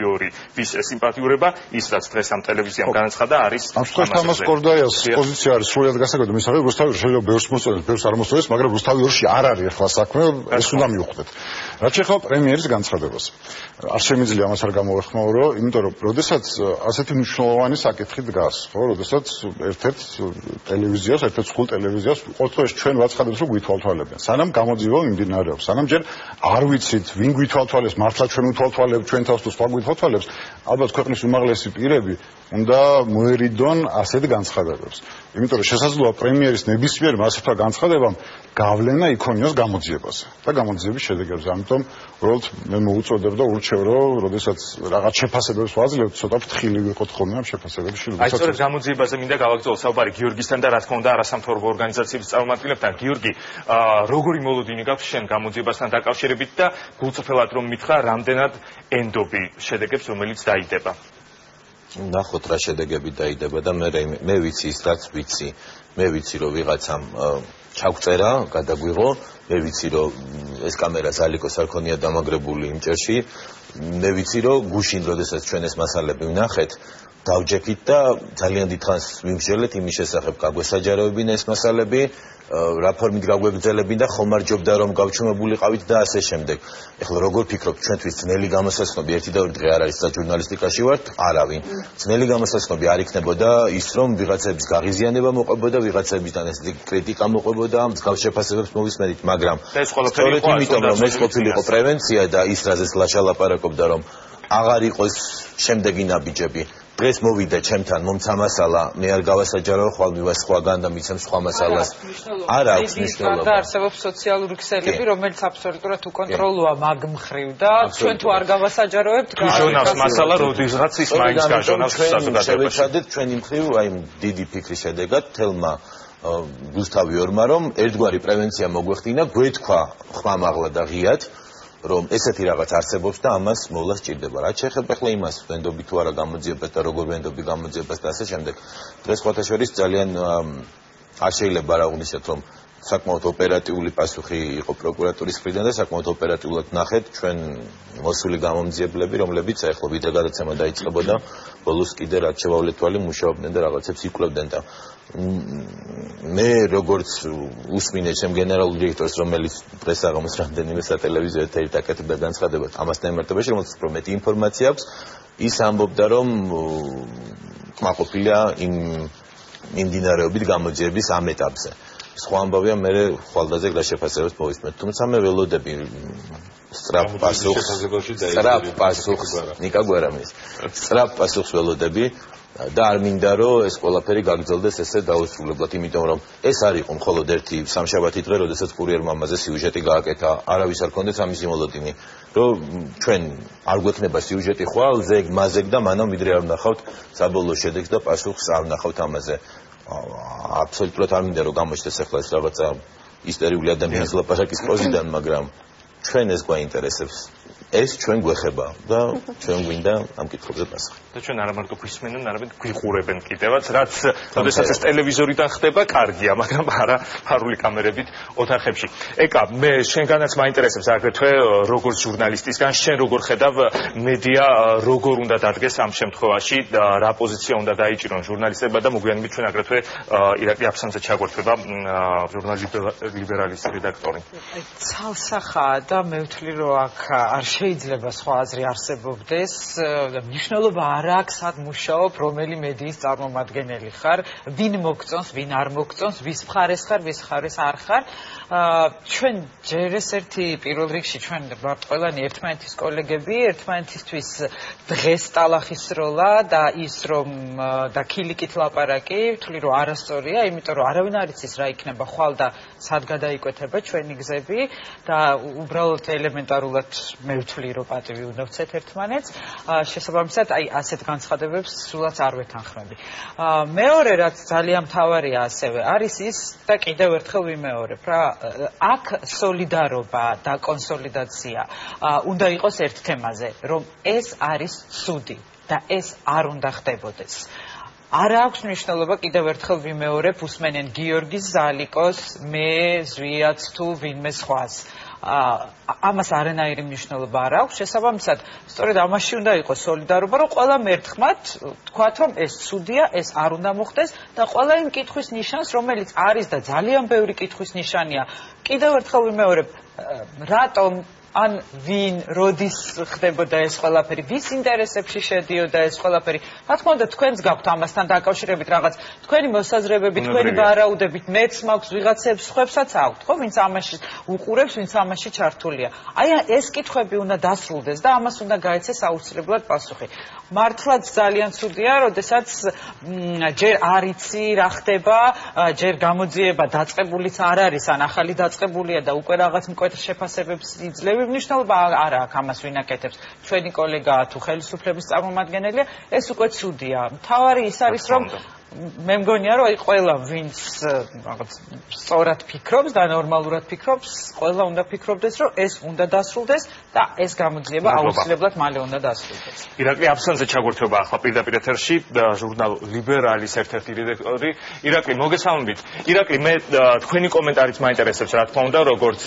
ვის სიმპათიურება ის რაც დღეს ამ ტელევიზიამ განაცხადა არის ამ თამარ კორძაიას პოზიცია არის სრულად გასაგებია მის აღარ რუსთავი შეიძლება ბევრს მოსწონს ბევრს არ მოსწონს მაგრამ რუსთავი არ არის ახლა საქმე ეს უნდა მიუხვდეთ რაც შეეხება პრემიერის განცხადებას არ შემიძლია ამას არ გამოვეხმაურო იმიტომ რომ როდესაც ასეთი მნიშვნელოვანი საკითხი დგას ხო როდესაც ერთ-ერთ ტელევიზიას ერთ-ერთ სკულ ტელევიზიას ყოველთვის ჩვენ ვაცხადებს რომ გვითვალთვალებიან სანამ გამოძიება მიმდინარეობს სანამ ჯერ არ ვიცით ვინ გვითვალთვალებს მართლა ჩვენ უთვალთვალებთ ჩვენ თავს თუ სხვა გვითვალთვალებს ალბათ ქვეყნის უმაღლესი პირები უნდა მოერიდონ ასეთ განცხადებებს იმიტომ რომ შესაძლოა პრემიერის ნებისმიერ მასათა განცხადებამ გავლენა იქონიოს გამოძიებაზე და გამოძიების შედეგებზე ამიტომ უბრალოდ მე მოუწოდებ და ურჩევ რომ როდესაც რაღაც შეფასებებს ვაძლევთ ცოტა ფრთხილი ვიყოთ ხოლმე ამ შეფასებებში აი სწორედ გამოძიებაზე მინდა გავაგრძელო საუბარი გიორგისთან და რა თქმა უნდა არასამთავრობო ორგანიზაციების წარმომადგენლებთან გიორგი როგორი მოლოდინი გაქვს შენ გამოძიებასთან დაკავშირებით და გულწრფელად რომ მითხრა რამდენად ენდობი შედეგებს რომელიც დაიდება ნახოთ რა შედეგები დაიდება და მე ვიცი ის რაც ვიცი მე ვიცი რომ ვიღაცამ ჩაგწერა გადაგვიღო მე ვიცი რომ ეს კამერა ზალიკოს არ ქონია დამაგრებული იმ ჭერში მე ვიცი რომ გუშინ როდესაც ჩვენ ეს მასალები ვნახეთ დავჯექით და ძალიან დიდხანს ვიმსჯელეთ იმის შესახებ გაგვესაჯაროებინა ეს მასალები რა ფორმით გაგვეგრძელებინ და ხომ არ ჯობდა რომ გავჩუმებულიყავით და ასე შემდეგ. ეხლა როგორ ფიქრობთ ჩვენთვის ძნელი გამოსაცნობი ერთი და ორი დღე არ არის და ჟურნალისტიკაში ვართ არავინ. ძნელი გამოსაცნობი არ იქნებოდა ის რომ ვიღაცების გაღიზიანება მოყვებოდა ვიღაცებისგან ეს კრიტიკა მოყვებოდა მსგავს შეფასებებს მოვისმენთ მაგრამ სწორედ იმიტომ რომ ეს ყოფილიყო პრევენცია და ის რაზეც ლაშა ლაპარაკობდა რომ აღარ იყოს შემდეგი ნაბიჯები დღეს მოვიდა ჩემთან მომცა მასალა მე არ გავასაჯარო ხვალ მივას სხვაგან და მიცემ სხვა მასალას არ აქვს მნიშვნელობა და არსებობს სოციალური ქსელები რომელიც აბსოლუტურად უკონტროლოა მაგ მხრივ და ჩვენ თუ არ გავასაჯაროებთ გაჟონავს მასალა როდესაც ის მაინც გაჟონავს საზოგადოებაში შევეცადეთ ჩვენი მხრივ აი დიდი ფიქრის შედეგად თელმა გუსტავი ორმა რომ ერთგვარი პრევენცია მოგვეხდინა გვეთქვა ხმამაღლა და ღიად რომ ესეთი რაღაც არსებობს და ამას მოვლა სჭირდება. რაც შეეხება ახლა იმას, ვენდობი თუ არა გამოძიებას და როგორ ვენდობი გამოძიებას და ასე შემდეგ. დღეს ხოთაშორის ძალიან არ შეიძლება არ აღვნიშნოთ, რომ საკმაოდ ოპერატიული პასუხი იყო პროკურატურის მხრიდან და საკმაოდ ოპერატიულად ნახეთ ჩვენ მოსული გამომძიებლები, რომლებიც ახლა ვიდრე გადაცემა დაიწყებოდა, ბოლოს კიდე რაც შევავლეთვალი მუშაობდნენ და რაღაცებს იკვლევდნენ და მე როგორც უსმინე ჩემ გენერალურ დირექტორს რომელიც პრესაღამოს რამდენიმე სატელევიზიო ეთერით აკეთებდა განცხადებებს ამასთან ემართებაში რომელიც უფრო მეტი ინფორმაცია აქვს ის ამბობდა რომ კმაყოფილია იმ მიმდინარეობით გამოძიების ამ ეტაპზე სხვა ამბავია მე ხვალდაზე გაშეფასებას მოვისმენთ. თუმცა მე ველოდები სწრაფ პასუხს ნიკა გვერამის სწრაფ პასუხს ველოდები და არ მინდა რომ ეს ყველაფერი გაგრძელდეს ესე დაუსრულებლად, იმიტომ რომ ეს არ იყო მხოლოდ ერთი სამშაბათი დღე, როდესაც კურიერმა ამაზე სიუჟეტი გააკეთა, არავის არ ქონდეთ ამისი მოლოდინი, რომ ჩვენ არ გვექნება სიუჟეტი ხვალ, ზეგ, მაზეგ და მანამ ვიდრე არ ვნახავთ საბოლოო შედეგს და პასუხს არ ვნახავთ ამაზე. აბსოლუტურად არ მინდა რომ გამოჩნდეს ახლა ეს რაღაცა ისტერიული ადამიანის ლაპარაკის პოზიდან, მაგრამ ჩვენ ეს გვაინტერესებს. ეს ჩვენ გვეხება და ჩვენ გვინდა ამ კითხვებზე პასუხი. და ჩვენ არა მარტო გვისმენენ, არამედ გვიყურებენ კიდევაც, რაც როდესაც ეს ტელევიზორიდან ხდება, კარგია, მაგრამ არა ფარული კამერებით ოთახებში. ეკა, მე შენგანაც მაინტერესებს აგრეთვე როგორც ჟურნალისტისგან, შენ როგორ ხედავ მედია როგორ უნდა დადგეს ამ შემთხვევაში, რა პოზიცია უნდა დაიჭირონ ჟურნალისტებმა და მოგვიანებით ჩვენ აგრეთვე ირაკლი აფსანძე ჩაგვერთვება ჟურნალ ლიბერალის რედაქტორი. ცალსახაა და მე ვთვლი რომ აქ არ შეიძლება სხვა აზრი არსებობდეს და მნიშვნელობა არ აქვს სად მუშაობ, რომელი მედიის წარმომადგენელი ხარ, ვინ მოგწონს, ვინ არ მოგწონს, ვის მხარეს ხარ, ვის მხარეს არ ხარ. ჩვენ ჯერ ერთი პირველ რიგში ჩვენ ვართ ყველანი ერთმანეთის კოლეგები, ერთმანეთისთვის დღეს ტალახისროლა და ის რომ და ქილიკით ლაპარაკი, ვთვლი რომ არასწორია, იმიტომ რომ არავინ არ იცის რა იქნება ხვალ და სად გადაიკვეთება ჩვენი გზები და უბრალოდ ელემენტარულად მე ვთვლი რომ პატივი უნდა ვცეთ ერთმანეთს. შესაბამისად, აი ასეთ განცხადებებს სულაც არ ვეთანხმები. მეორე რაც ძალიან მთავარია ასევე არის ის და კიდევ ერთხელ ვიმეორებ რა აქ სოლიდარობა და კონსოლიდაცია უნდა იყოს ერთ თემაზე, რომ ეს არის ცუდი და ეს არ უნდა ხდებოდეს. არ აქვს მნიშვნელობა, კიდევ ერთხელ ვიმეორებ, უსმენენ გიორგის, ზალიკოს, მე, ზვიაც თუ ვინმე სხვას. ამას არანაირი მნიშვნელობა არ აქვს. შესაბამისად, სწორედ ამაში უნდა იყოს სოლიდარობა, რომ ყველა მერთხმად თქვათ, რომ ეს ცუდია, ეს არ უნდა მოხდეს და ყველა იმ კითხვის ნიშანს, რომელიც არის და ძალიან ბევრი კითხვის ნიშანია. კიდევ ერთხელ ვიმეორებ, რატომ ან ვინ როდის ხდებოდა ეს ყველაფერი, ვის ინტერესებში შედიოდა ეს ყველაფერი. რა თქმა უნდა, თქვენს გაქვთ ამასთან დაკავშირებით რაღაც თქვენი მოსაზრებები, თქვენი ვარაუდებით, მეც მაქვს ვიღაცებს ხვებსაც აქვთ, ხო, ვინც ამაში უყურებს, ვინც ამაში ჩართულია. აი ეს კითხვები უნდა დასრულდეს და ამას უნდა გაეცეს აუცილებლად პასუხი. მართლაც ძალიან ცუდია, როდესაც ჯერ არ იცი რა ხდება, ჯერ გამოძიება დაწყებულიც არ არის, ან ახალი დაწყებულია და უკვე რაღაც მკვეთრ შეფასებებს იძლევა. მნიშვნელობა არ აქვს ამას ვინ აკეთებს, ჩვენი კოლეგაა თუ ხელისუფლების წარმომადგენელია, ეს უკვე ცუდია. მთავარი ის არის, რომ მე მგონია, რომ აი ყველა ვინც რაღაც სწორად ფიქრობს და ნორმალურად ფიქრობს, ყველა უნდა ფიქრობდეს, რომ ეს უნდა დასრულდეს და ეს გამოძიება აუცილებლად მალე უნდა დასრულდეს. ირაკლი აფსანძე ჩაგვერთვება ახლა პირდაპირ ეთერში, ჟურნალ ლიბერალის ერთ-ერთი რედაქტორი. ირაკლი, მოგესალმებით. ირაკლი, მე თქვენი კომენტარიც მაინტერესებს, რა თქმა უნდა, როგორც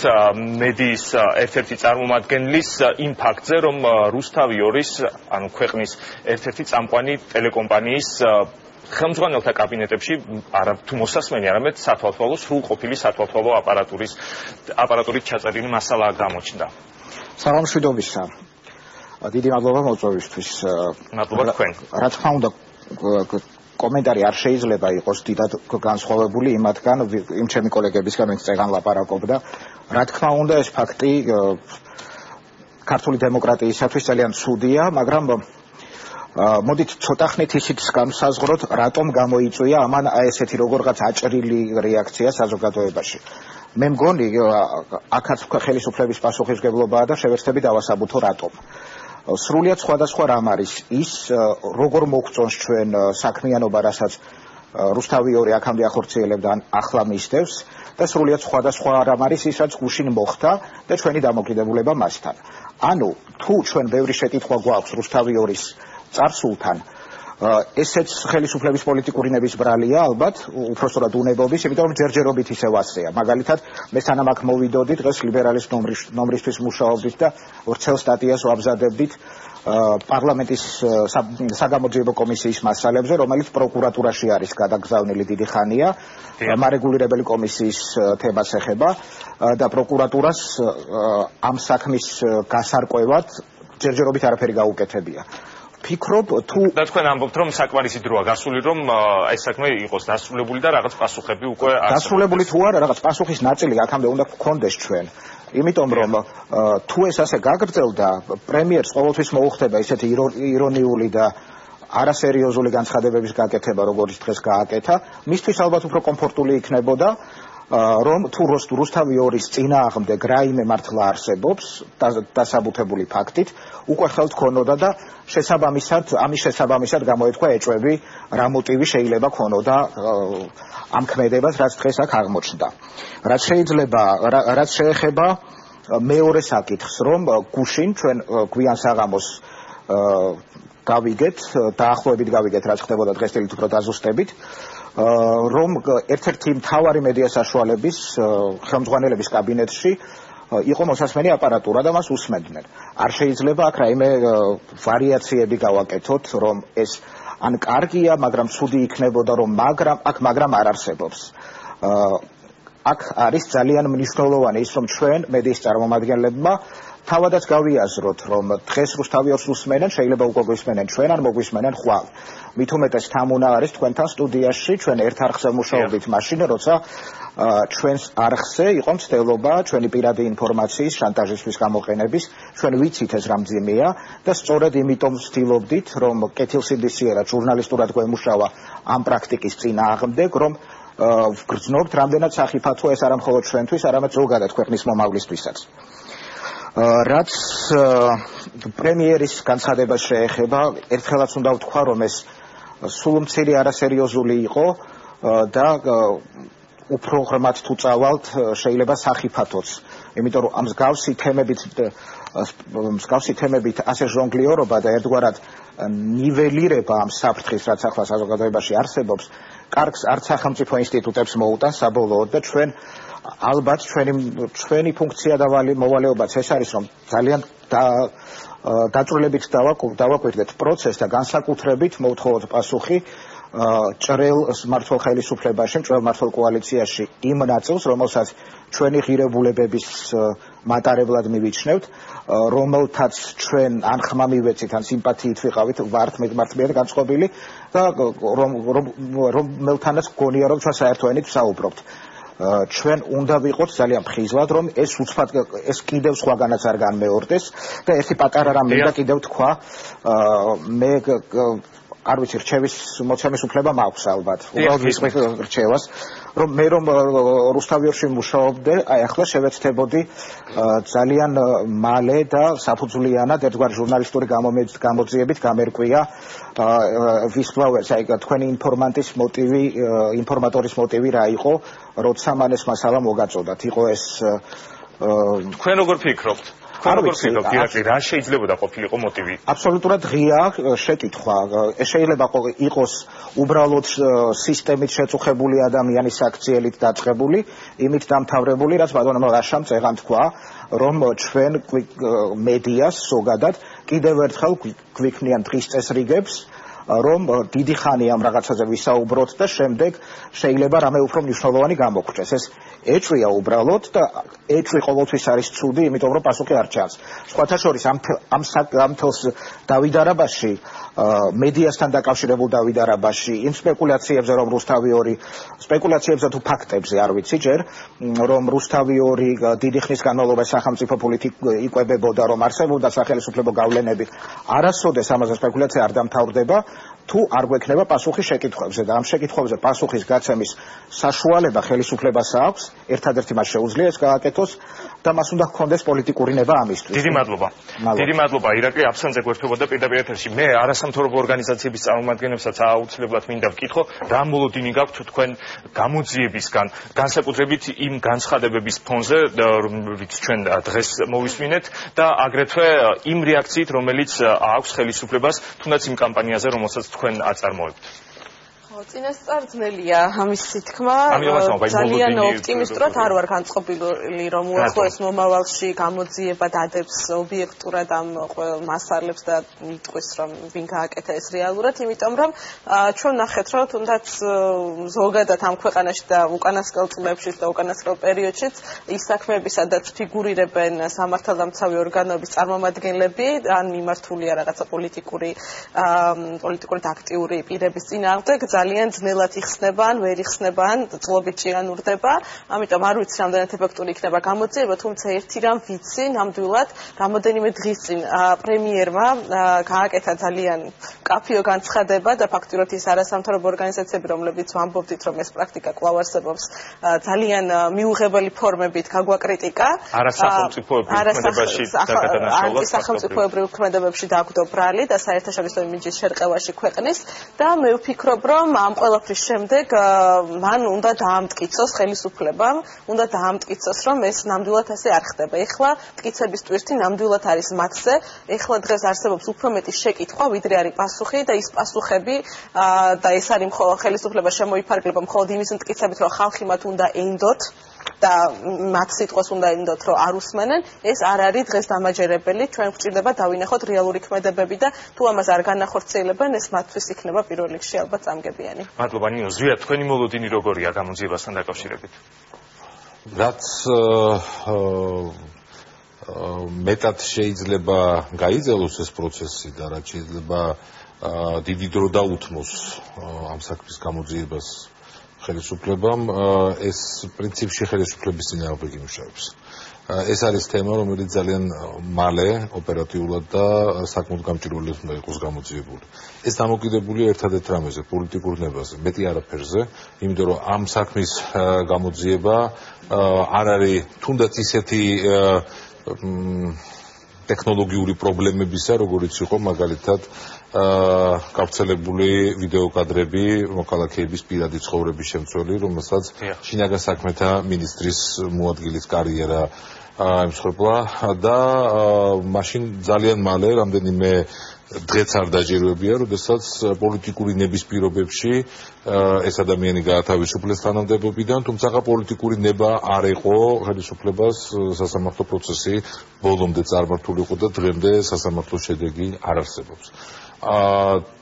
მედიის ერთ-ერთი წარმომადგენლის იმ ფაქტზე, რომ რუსთავი ორის, ანუ ქვეყნის ერთ-ერთი წამყვანი ტელეკომპანიის ხელმძღვანელთა კაბინეტებში არა თუ მოსასმენი, არამედ სათვალთვალო სრულყოფილი სათვალთვალო აპარატურით ჩაწერილი მასალაა გამოჩნდა. საღამოშვიდობისა. დიდი მადლობა მოწვევისთვის. მადლობა თქვენ. რა თქმა უნდა, კომენტარი არ შეიძლება იყოს დიდად განსხვავებული იმათგან, იმ ჩემი კოლეგებისგან, ვინც წეგან ლაპარაკობდა. რა თქმა უნდა, ეს ფაქტი ქართული დემოკრატიისათვის ძალიან ცუდია, მაგრამ მოდით ცოტა ხნით ისიც განსაზღვროთ, რატომ გამოიწვია ამან ესეთი როგორღაც აჭრილი რეაქცია საზოგადოებაში. მე მგონი, აქაც ხელისუფლების პასუხისმგებლობაა და შევეცდები დავასაბუთო რატომ. სრულიად სხვადასხვა რამ არის ის, როგორ მოგწონს ჩვენ საქმიანობა, რასაც რუსთავი ორი აქამდე ახორციელებდა, ახლა მისდევს და სრულიად სხვადასხვა რამ არის ის, რაც გუშინ მოხდა და ჩვენი დამოკიდებულება მასთან. ანუ თუ ჩვენ ბევრი შეკითხვა გვაქვს რუსთავი ორის წარსულთან, ესეც ხელისუფლების პოლიტიკური ნებისმრალია, ალბათ, უпростоრად უნებობის, იმიტომ რომ ჯერჯერობით ისევ ასეა. მაგალითად, მე სანამ აქ მოვიდოდი, დღეს ლიბერალის ნომრისთვის მუშაობდით და ორცელ სტატიას ვამზადებდით პარლამენტის საგამოძიებო კომისიის მასალებზე, რომელიც პროკურატურაში არის გადაგზავნილი დიდი ხანია, მარეგულირებელი კომისიის თემას ეხება და პროკურატურას ამ საქმის გასარკვევად ჯერჯერობით არაფერი გაუკეთებია. ფიქრობ თუ და თქვენ ამბობთ რომ საკმარისი დროა გასული რომ ეს საქმე იყოს დასრულებული და რაღაც პასუხები უკვე დასრულებული თუ არა რაღაც პასუხის ნაწილი აქამდე უნდა გქონდეს ჩვენ იმიტომ რომ თუ ეს ასე გაგრძელდა პრემიერს ყოველთვის მოუხდება ისეთი ირონიული და არასერიოზული განცხადებების გაკეთება როგორც დღეს გააკეთა მისთვის ალბათ უფრო კომფორტული იქნებოდა რომ თუ რუსთავი 2-ის წინააღმდეგ რაიმე მართლა არსებობს დასაბუთებული ფაქტით უკვე ხელთ ქონოდა და ამის შესაბამისად გამოეთქვა ეჭვები რა მოტივი შეიძლება ქონოდა ამ ქმედებას რაც დღეს აქ აღმოჩნდა რაც შეეხება მეორე საკითხს რომ გუშინ ჩვენ გვიან საღამოს გავიგეთ დაახლოებით გავიგეთ რაც ხდებოდა დღესდღეობით უფრო დაზუსტებით რომ ერთ-ერთი მთავარი მედია საშუალების ხელმძღვანელების კაბინეტში იყო მოსასმენი აპარატურა და მას უსმენდნენ. არ შეიძლება აქ რაიმე ვარიაციები გავაკეთოთ, რომ ეს ან კარგია, მაგრამ ცუდი იქნებოდა, რომ მაგრამ არ არსებობს. აქ არის ძალიან მნიშვნელოვანი ის, რომ ჩვენ მედიის წარმომადგენლებმა თავადაც გავიაზროთ, რომ დღეს რუსთავი 2-ს უსმენენ, შეიძლება უკვე გვისმენენ ჩვენ, ან მოგვისმენენ ხვალ. მით უმეტეს თამუნა არის თქვენთან სტუდიაში, ჩვენ ერთ არხზე მუშაობდით მაშინ, როცა ჩვენს არხზე იყო მცდელობა ჩვენი პირადი ინფორმაციის შანტაჟისთვის გამოყენების, ჩვენ ვიცით ეს რა მძიმეა და სწორედ იმიტომ ვცდილობდით, რომ კეთილსინდისიერად ჟურნალისტურად გვემუშავა ამ პრაქტიკის წინააღმდეგ, რომ ვგრძნობთ რამდენად სახიფათო ეს არა მხოლოდ ჩვენთვის, არამედ ზოგადად ქვეყნის მომავლისთვისაც. რაც პრემიერის განცხადებას შეეხება, ერთხელაც უნდა ვთქვა, რომ ეს სულ მცირე არასერიოზული იყო და უფრო ღრმად თუ წავალთ შეიძლება სახიფათოც, იმიტომ რომ ამ მსგავსი თემებით ასე ჟონგლიორობა და ერთგვარად ნიველირება ამ საფრთხის, რაც ახლა საზოგადოებაში არსებობს, კარგს არც სახელმწიფო ინსტიტუტებს მოუტანს საბოლოოდ და ჩვენ ალბათ ჩვენი ფუნქცია და მოვალეობაც ეს არის, რომ ძალიან დაწვრილებით დავაკვირდეთ პროცესს და განსაკუთრებით მოვთხოვოთ პასუხი ჭრელ მმართველ ხელისუფლებაში, ჭრელ მმართველ კოალიციაში იმ ნაწილს, რომელსაც ჩვენი ღირებულებების მატარებლად მივიჩნევთ, რომელთაც ჩვენ ან ხმა მივეცით, ან სიმპათიით ვიყავით, ვართ მართლმადიდებლად განწყობილი და რომელთანაც გონია, რომ ჩვენ საერთო ენით ვსაუბრობთ. ჩვენ უნდა ვიყოთ ძალიან მხიზლად, რომ ეს კიდევ სხვაგანაც არ განმეორდეს და ერთი პატარა რამ მინდა კიდევ თქვა, მე არ ვიცი რჩევის მოცემის უფლება მაქვს ალბათ. უბრალოდ ვისმენთ რჩევას, რომ მე რომ რუსთავი 2-ში მუშაობდი, აი ახლა შევეცდებოდი ძალიან მალე და საფუძვლიანად ერთგვარ ჟურნალისტური გამოძიებით გამერკვია ვისფლავერს, აი თქვენი ინფორმატორის მოტივი რა იყო, როცა მან ეს მასალა მოგაწოდათ. იყო ეს თქვენ როგორ ფიქრობთ? რა შეიძლება ყოფილიყო მოტივი? აბსოლუტურად ღია შეკითხვა. ეს შეიძლება იყოს უბრალოდ სისტემით შეწუხებული ადამიანის აქციელით დაწყებული, იმით დამთავრებული, რაც ბატონო რაშამ წეღან თქვა, რომ ჩვენ მედიას ზოგადად კიდევ ერთხელ გვიქნიან დღის წესრიგებს, რომ დიდი ხანი ამ რაღაცაზე ვისაუბროთ და შემდეგ შეიძლება რამე უფრო მნიშვნელოვანი გამოგვრჩეს. ეს ეჭვია უბრალოდ და ეჭვი ყოველთვის არის ცუდი, იმიტომ რომ პასუხი არ ჩანს. სხვათა შორის ამ თელს დავით არაბაში, მედიასთან დაკავშირებულ დავით არაბაში, იმ სპეკულაციებზე, რომ რუსთავი 2 სპეკულაციებზე თუ ფაქტებზე არ ვიცი ჯერ, რომ რუსთავი 2 დიდი ხნის განმავლობაში სახელმწიფო ფულით იკვებებოდა, რომ არსებობდა სახელმწიფო გავლენები, არასოდეს ამაზე სპეკულაცია არ დამთავრდება, თუ არ გვექნება პასუხი შეკითხვებზე და ამ შეკითხვებზე პასუხის გაცემის საშუალება ხელისუფლებას აქვს, ერთადერთი მას შეუძლია ეს გააკეთოს და მას უნდა ჰქონდეს პოლიტიკური ნება ამისთვის. დიდი მადლობა. დიდი მადლობა ირაკლი აფსანძე გვერდებოდა პირდაპირ ეთერში. მე არასამთავრობო ორგანიზაციების წარმომადგენლებსაც აუცილებლად მინდა ვკითხო, რა მოლოდინი გაქვთ თქვენ გამოძიებისგან, განსაკუთრებით იმ განცხადებების ფონზე, რომელიც ჩვენ დღეს მოვისმინეთ და აგრეთვე იმ რეაქციით, რომელიც აქვს ხელისუფლებას, თუნდაც იმ კამპანიაზე, რომელსაც თქვენ აწარმოებთ. წინასწარ ძნელია ამისი თქმა. ძალიან ოპტიმისტურად არ ვარ განწყობილი, რომ უახლოეს მომავალში გამოძიება დადებს ობიექტურად ამ ყველ მასალებს და იტყვის, რომ ვინ გააკეთა ეს რეალურად, იმიტომ რომ ჩვენ ნახეთ, რომ თუნდაც ზოგადად ამ ქვეყანაში და უკანასკნელ წლებში და უკანასკნელ პერიოდშიც ის საქმეები, სადაც ფიგურირებენ სამართალდამცავი ორგანოების წარმომადგენლები, ან მიმართულია რაღაცა პოლიტიკური აქტიური პირების წინააღმდეგ, ძალიან ძნელად იხსნება, ან ვერ იხსნება, ან წლობით ჭიანურდება. ამიტომ არ ვიცი რამდენად ეფექტური იქნება გამოძიება, თუმცა ერთი რამ ვიცი, ნამდვილად, რამოდენიმე დღის წინ პრემიერმა გააკეთა ძალიან კაფიო განცხადება და ფაქტიურად ის არასამთავრობო ორგანიზაციები, რომლებიც ვამბობდით, რომ ეს პრაქტიკა კვლავ არსებობს, ძალიან მიუღებელი ფორმებით გაგვაკრიტიკა. სახელმწიფოებრივ ქმედებებში დაგვდო ბრალი და საერთაშორისო იმიჯის შერყევაში ქვეყნის და მე ვფიქრობ, რომ ამ ყველაფრის შემდეგ მან უნდა დაამტკიცოს ხელისუფლებამ, უნდა დაამტკიცოს, რომ ეს ნამდვილად ასე არ ხდება. ეხლა მტკიცების ტვირთი ნამდვილად არის მათზე. ეხლა დღეს არსებობს უფრო მეტი შეკითხვა, ვიდრე არის პასუხი და ის პასუხები და ეს არის ხელისუფლება შემოიფარგლება მხოლოდ იმის მტკიცებით, რომ ხალხი მათ უნდა ეინდოთ და მათ სიტყვას უნდა ეინდოთ, რომ არ უსმენენ, ეს არ არის დღეს დამაჯერებელი. ჩვენ გვჭირდება დავინახოთ რეალური ქმედებები და თუ ამას არ განახორციელებენ, ეს მათთვის იქნება პირველ რიგში ალბათ წამგებიანი. მადლობა ნინო. ზვია, თქვენი მოლოდინი როგორია გამოძიებასთან დაკავშირებით? რაც მეტად შეიძლება გაიძელოს ეს პროცესი და რაც შეიძლება დიდი დრო დაუთმოს ამ საქმის გამოძიებას ხელისუფლებამ, ეს პრინციპში ხელისუფლების წინააღმდეგ იმუშავებს. ეს არის თემა, რომელიც ძალიან მალე ოპერატიულად და საკმაოდ გამჭირვალე უნდა იყოს გამოძიებული. ეს დამოკიდებულია ერთადერთ რამეზე, პოლიტიკურ ნებაზე, მეტი არაფერზე, იმიტომ რომ ამ საქმის გამოძიება არ არის თუნდაც ისეთი ტექნოლოგიური პრობლემებისა, როგორიც იყო მაგალითად გავრცელებული ვიდეოკადრები მოქალაქეების პირადი ცხოვრების შემცველი, რომელსაც შინაგან საქმეთა მინისტრის მოადგილის კარიერა ემსხვერპლა და მაშინ ძალიან მალე რამდენიმე დღეც არ დაჯერებია, როდესაც პოლიტიკური ნების პირობებში ეს ადამიანი გაათავისუფლეს თანამდებობიდან, თუმცა პოლიტიკური ნება არ იყო ხელისუფლებას სასამართლო პროცესი ბოლომდე წარმართულიყო და დღემდე სასამართლოს შედეგი არ არსებობს.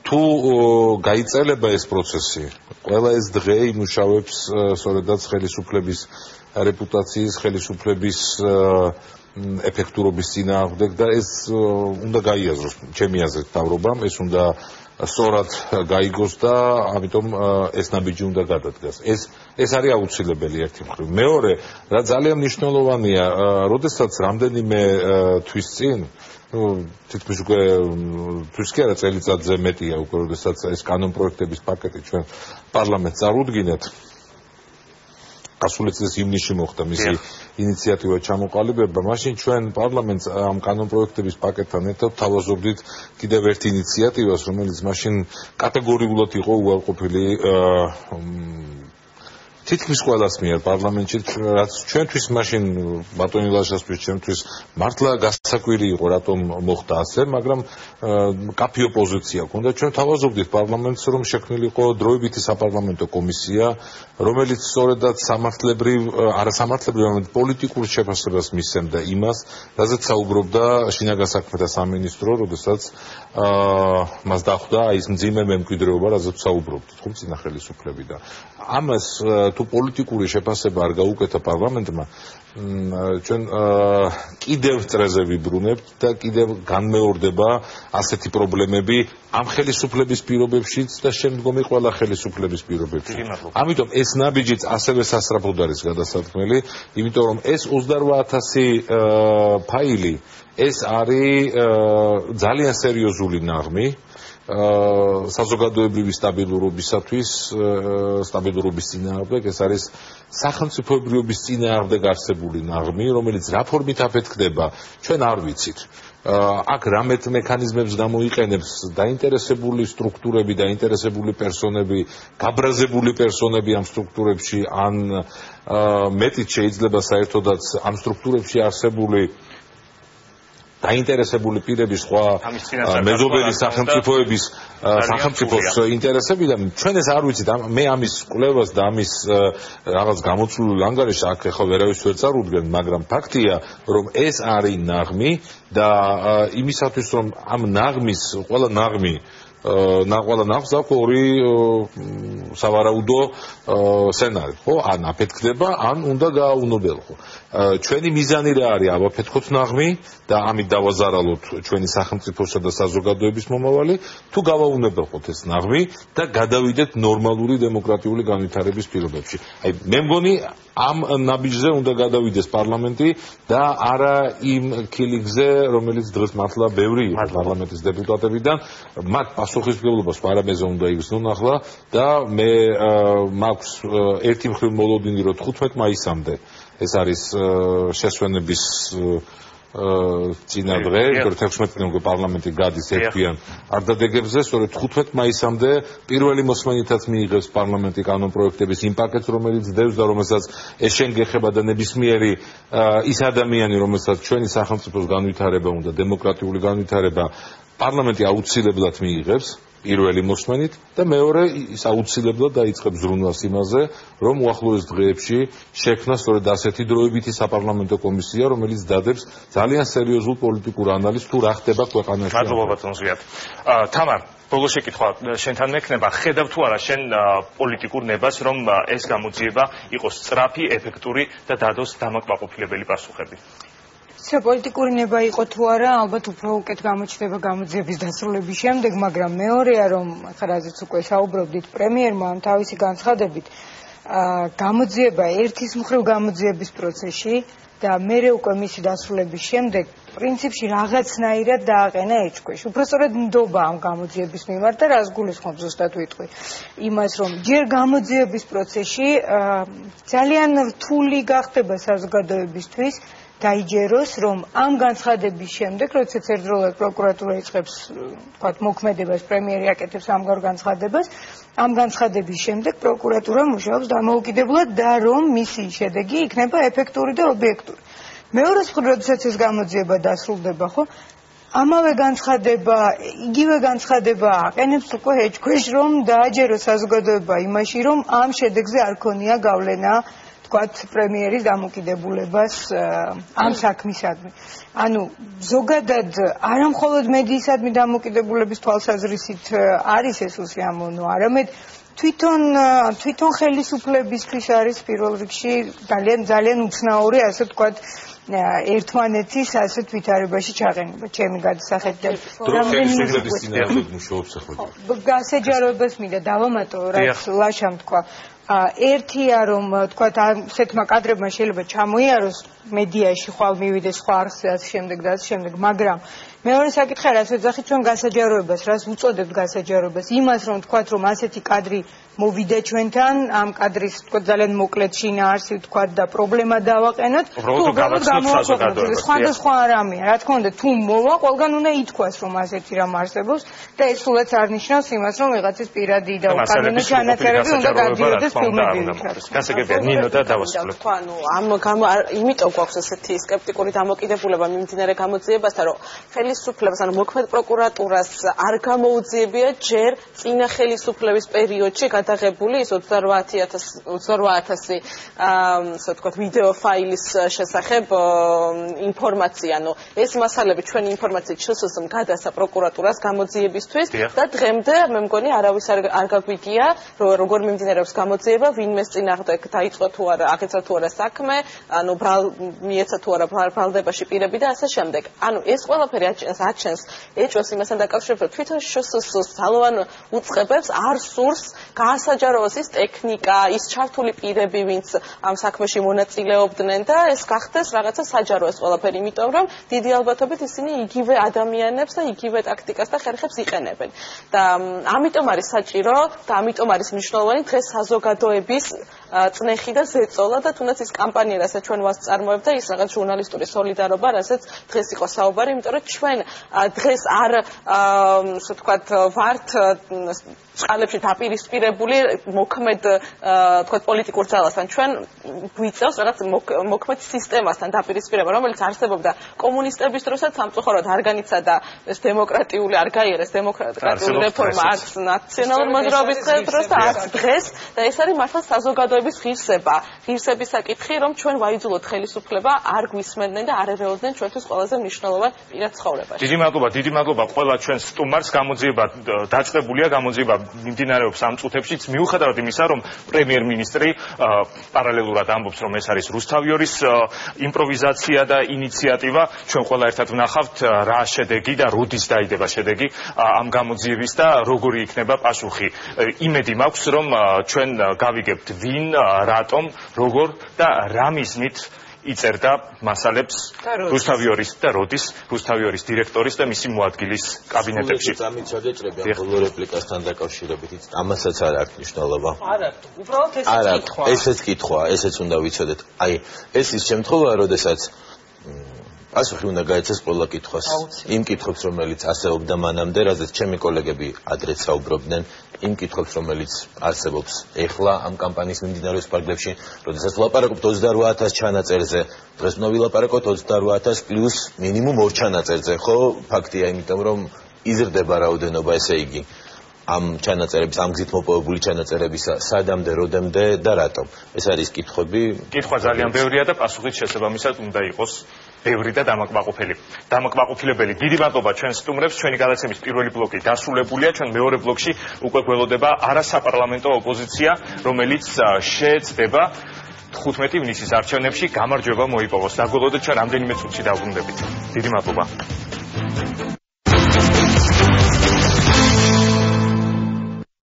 თუ გაიწელება ეს პროცესი, ყველა ეს დღე იმუშავებს სწორედაც ხელისუფლების რეპუტაციის, ხელისუფლების ეფექტურობის წინააღმდეგ და ეს უნდა გაიაზროს ჩემი აზრით მთავრობამ, ეს უნდა სწორად გაიგოს და ამიტომ ეს ნაბიჯი უნდა გადადგას. ეს არის აუცილებელი ერთი მხრივ. მეორე, რა ძალიან მნიშვნელოვანია, როდესაც რამდენიმე თვის წინ თითქმის უკვე თვის კი არა წელიწადზე მეტია უკვე, როდესაც ეს კანონპროექტების პაკეტი ჩვენ პარლამენტს წარუდგინეთ, გასული წლის ივნისში მოხდა მისი ინიციატივა ჩამოყალიბება, მაშინ ჩვენ პარლამენტს ამ კანონპროექტების პაკეტთან ერთად თავაზობდით კიდევ ერთ ინიციატივას, რომელიც მაშინ კატეგორიულად იყო უარყოფილი თითქმის ყველას მიერ პარლამენტში, რაც ჩვენთვის მაშინ ბატონი ლაშასთვის ჩვენთვის მართლა გასაკვირი იყო, რატომ მოხდა ასე, მაგრამ კაფიო პოზიცია ჰქონდა. ჩვენ თავაზობდით პარლამენტს, რომ შექმნილიყო დროებითი საპარლამენტო კომისია, რომელიც სწორედად არასამართლებრივ, არამედ პოლიტიკურ შეფასებას მისცემდა იმას, რაზეც საუბრობდა შინაგან საქმეთა სამინისტრო, როდესაც მას დახვდა ის მძიმე მემკვიდრეობა, რაზეც საუბრობდით, ხომ წინა ხელისუფლებიდან. ამას თუ პოლიტიკური შეფასება არ გაუკეთა პარლამენტმა, ჩვენ კიდევ წრეზე ვიბრუნებთ და კიდევ განმეორდება aseti პრობლემები ამ ხელისუფლების პირობებშიც და შემდგომი ყველა ხელისუფლების პირობებში. ამიტომ ეს ნაბიჯიც ასევე სასწრაფოდ არის გადასათქმელი, იმიტომ რომ ეს 28,000 ფაილი, ეს არის ძალიან სერიოზული ნაღმი საზოგადოებრივი სტაბილურობისათვის, სტაბილურობის წინააღმდეგ, ეს არის სახელმწიფოებრიობის წინააღმდეგ არსებული ნაღმი, რომელიც რა ფორმით აფეთქდება, ჩვენ არ ვიცით. აქ რამეთ მექანიზმებს გამოიყენებს დაინტერესებული სტრუქტურები, დაინტერესებული პერსონები, გაბრაზებული პერსონები ამ სტრუქტურებში, ან მეტიც შეიძლება საერთოდაც ამ სტრუქტურებში არსებული დაინტერესებული პირების სხვა მეზობელი სახელმწიფოების სახელმწიფოს ინტერესებიდან ჩვენ ეს არ ვიცით მე ამის კვლევას და ამის რაღაც გამოცვლულ ანგარიშს აქ ახლა ვერავის ვერ წარუდგენ მაგრამ ფაქტია რომ ეს არის ნაღმი და იმისათვის რომ ამ ნაღმის ყველა ნაღმი ყველა ნაღმს აქვს ორი სავარაუდო სცენარი ხო ან აფეთქდება ან უნდა გააუნებელო ჩვენი მიზანი რა არის ავაფეთქოთ ნაღმი და ამით დავაზარალოთ ჩვენი სახელმწიფოსა და საზოგადოების მომავალი თუ გავაუნებელოთ ეს ნაღმი და გადავიდეთ ნორმალური დემოკრატიული განვითარების პირობებში აი მე მგონი ამ ნაბიჯზე უნდა გადავიდეს პარლამენტი და არა იმ ქილიგზე რომელიც დღეს მართლა ბევრი პარლამენტის დეპუტატებიდან მათ პასუხისმგებლობას პარამეზე უნდა იგრძნონ ახლა და მე მაქვს ერთი მხრივ მოლოდინი რომ 15 მაისამდე ეს არის შესვენების წინადღე, იმიტომ რომ 16 წლამდე პარლამენტი გადის ერთგვიან არდადეგებზე, სწორედ 15 მაისამდე პირველი მოსმენითაც მიიღებს პარლამენტი კანონპროექტების იმ პაკეტს, რომელიც დევს და რომელსაც ეს შენ გეხება და ნებისმიერი ის ადამიანი, რომელსაც ჩვენი სახელმწიფოს განვითარება უნდა, დემოკრატიული განვითარება პარლამენტი აუცილებლად მიიღებს პირველი მოსმენით და მეორე ის აუცილებლად დაიწყებს ზრუნვას იმაზე, რომ უახლოეს დღეებში შექმნა სწორედ ასეთი დროებითი საპარლამენტო კომისია, რომელიც დადებს ძალიან სერიოზულ პოლიტიკურ ანალიზს თუ რა ხდება ქვეყანაში. მადლობა ბატონ ზვიად. თამარ, ბოლო შეკითხვა შენთან მექნება, ხედავ თუ არა შენ პოლიტიკურ ნებას, რომ ეს გამოძიება იყოს სწრაფი, ეფექტური და დადოს დამაკმაყოფილებელი პასუხები? პოლიტიკური ნება იყო თუ არა, ალბათ უფრო უკეთ გამოჩნდება გამოძიების დასრულების შემდეგ, მაგრამ მეორეა რომ ახლა რაზეც უკვე საუბრობდით პრემიერმა ამ თავისი განცხადებით, გამოძიება ერთის მხრივ გამოძიების პროცესში და მერე უკვე მისი დასრულების შემდეგ პრინციპში რაღაცნაირად დააყენა ეჭქვეშ. უბრალოდ ნდობა ამ გამოძიების მიმართ და რას გულისხმობს ზუსტად ვიტყვი. იმას რომ ჯერ გამოძიების პროცესში ძალიან რთული გახდება საზოგადოებისთვის დაიჯეროს, რომ ამ განცხადების შემდეგ, როდესაც ერთდროულად პროკურატურა იწყებს, თქვათ, მოქმედებას, პრემიერი აკეთებს ამგვარ განცხადებას, ამ განცხადების შემდეგ პროკურატურა მუშაობს დამოუკიდებლად და რომ მისი შედეგი იქნება ეფექტური და ობიექტური. მეორე მხრივ, როდესაც ეს გამოძიება დასრულდება, ხო? ამავე განცხადება, იგივე განცხადება აყენებს უკვე ეჭქვეშ, რომ დააჯეროს საზოგადოება იმაში, რომ ამ შედეგზე არ ქონია გავლენა თქვათ პრემიერის დამოკიდებულებას ამ საქმისადმი. ანუ ზოგადად არა მხოლოდ მედიისადმი დამოკიდებულების თვალსაზრისით არის ეს უსიამოვნო, არამედ თვითონ ხელისუფლებისთვის არის პირველ რიგში ძალიან უცნაური, ასე ვთქვათ, ერთმანეთის ასეთ ვითარებაში ჩაყენება. ჩემი გადასახადით და ხელისუფლების წინააღმდეგ მუშაობს ახლა. გასაჯაროებას მინდა დავამატო, რაც ლაშამ თქვა. ერთია რომ თქვათ ასეთმა კადრებმა შეიძლება ჩამოიაროს მედიაში ხვალ მივიდეს სხვა არხზე ასე შემდეგ და ასე შემდეგ, მაგრამ მეორე საკითხი რაც ვეძახით ჩვენ გასაჯაროებას, რას უწოდებთ გასაჯაროებას, იმას რომ თქვათ რომ ასეთი კადრი მოვიდა ჩვენთან, ამ კადრის თქვათ ძალიან მოკლედ შინაარსი თქვათ და პრობლემა დავაყენოთ, თუ უბრალოდ გამოვაქვეყნოთ, სხვადასხვა არამეა, რა თქმა უნდა, თუ მოვა, ყველგან უნდა ითქვას რომ ასეთი რამ არსებობს და ეს სულაც არ ნიშნავს იმას რომ ვიღაცის პირადი და უკანონო ჩანაწერები უნდა გადიოდეს ფილმებივით. გასაგებია ნინო და დავასრულებთ. ანუ იმიტომ გვაქვს ესეთი სკეპტიკური დამოკიდებულება მიმდინარე გამოძიებასთან, რომ ხელისუფლებას, ანუ მოქმედ პროკურატურას არ გამოუძიებია ჯერ წინა ხელისუფლების პერიოდში გადაღებული ის 28,000 ასე ვთქვათ ვიდეო ფაილის შესახებ ინფორმაცია, ანუ ეს მასალები ჩვენი ინფორმაციით შესაძლოა გადასცა პროკურატურას გამოძიებისთვის და დღემდე მე მგონი არავის არ გაგვიგია როგორ მიმდინარეობს გამოძიება, ვინმეს წინააღმდეგ დაიწყო თუ არა, აკეთა თუ არა საქმე, ანუ მიეცა თუ არა ბრალდებაში პირები და ასე შემდეგ. ანუ ეს ყველაფერი აჩენს ეჭვს იმასთან დაკავშირებით, თვითონ შსს ძალოვან უწყებებს არ სურს გაასაჯაროოს ის ტექნიკა, ის ჩართული პირები, ვინც ამ საქმეში მონაწილეობდნენ და ეს გახდეს რაღაცა საჯარო ეს ყველაფერი, იმიტომ რომ დიდი ალბათობით ისინი იგივე ადამიანებს და იგივე ტაქტიკას და ხერხებს იყენებენ. და ამიტომ არის საჭირო და ამიტომ არის მნიშვნელოვანი დღეს საზოგადოების წნეხი და ზეწოლა და თუნდაც ის კამპანია, რასაც ჩვენ ვასწარმოებდა, ის რაღაც ჟურნალისტური სოლიდარობა, რასაც დღეს იყო საუბარი, იმიტომ რომ ჩვენ დღეს არ ასე ვთქვათ ვართ წყალებში დაპირისპირებული მოქმედ თქვათ პოლიტიკურ ძალასთან. ჩვენ გვიწევს რაღაც მოქმედ სისტემასთან დაპირისპირება, რომელიც არსებობდა კომუნისტების დროსაც სამწუხაროდ არ განიცადა ეს დემოკრატიული, არ გაიარეს დემოკრატიული რეფორმა არც ნაციონალური მოძრაობის დროს და არც დღეს და ეს არის მართლა საზოგადოების ღირსება. ღირსების საკითხი, რომ ჩვენ ვაიძულოთ ხელისუფლება არ გვისმენდნენ და არ ერეოდნენ ჩვენთვის ყველაზე მნიშვნელოვან პირად ცხოვრებაში. დიდი მადლობა ყველა ჩვენს სტუმარს. გამოძიება დაწყებულია, გამოძიება მიმდინარეობს ამ წუთებშიც, მიუხედავად იმისა, რომ პრემიერ-მინისტრი პარალელურად ამბობს, რომ ეს არის რუსთავიორის იმპროვიზაცია და ინიციატივა. ჩვენ ყველა ერთად ვნახავთ რა შედეგი და როდის დაიდება შედეგი ამ გამოძიების და როგორი იქნება პასუხი. იმედი მაქვს, რომ ჩვენ გავიგებთ ვინ, რატომ, როგორ და რა მიზნით იწერდა მასალებს რუსთავიორის და როდის რუსთავიორის დირექტორის და მისი მოადგილის კაბინეტებში. ამით შეგეჭრები ამ ბოლო რეპლიკასთან დაკავშირებით. ამასაც არ აქვს მნიშვნელობა. არა, უბრალოდ ესეც კითხვა. ესეც კითხვა, ესეც უნდა ვიცოდეთ. აი, ეს ის შემთხვევაა, როდესაც პასუხი უნდა გაეცეს ყველა კითხვას. იმ კითხვებს, რომელიც არსებობდა მანამდე, რაზეც ჩემი კოლეგები ადრეც საუბრობდნენ, იმ კითხვებს, რომელიც არსებობს ეხლა ამ კამპანიის მიმდინარეობს ფარგლებში, როდესაც ვლაპარაკობთ 28,000 ჩანაწერზე, დღეს უნდა ვილაპარაკოთ 28,000 პლუს მინიმუმ 2 ჩანაწერზე, ხო? ფაქტია, იმიტომ რომ იზრდება რაოდენობა, ესე იგი. ამ ჩანაწერების, ამ გზით მოპოვებული ჩანაწერებისა, სადამდე, როდემდე და რატომ? ეს არის კითხვები. კითხვა ძალიან ბევრია და პასუხით შესაბამისად უნდა იყოს ბევრი და დამაკმაყოფილებელი. დიდი მადლობა ჩვენს სტუმრებს. ჩვენი გადაცემის პირველი ბლოკი დასრულებულია. ჩვენ მეორე ბლოკში უკვე გველოდება არასაპარლამენტო ოპოზიცია, რომელიც შეეცდება 15 ივნისის არჩევნებში გამარჯვება მოიპოვოს. დაგველოდეთ, ჩვენ რამდენიმე წუთში დავბრუნდებით. დიდი მადლობა.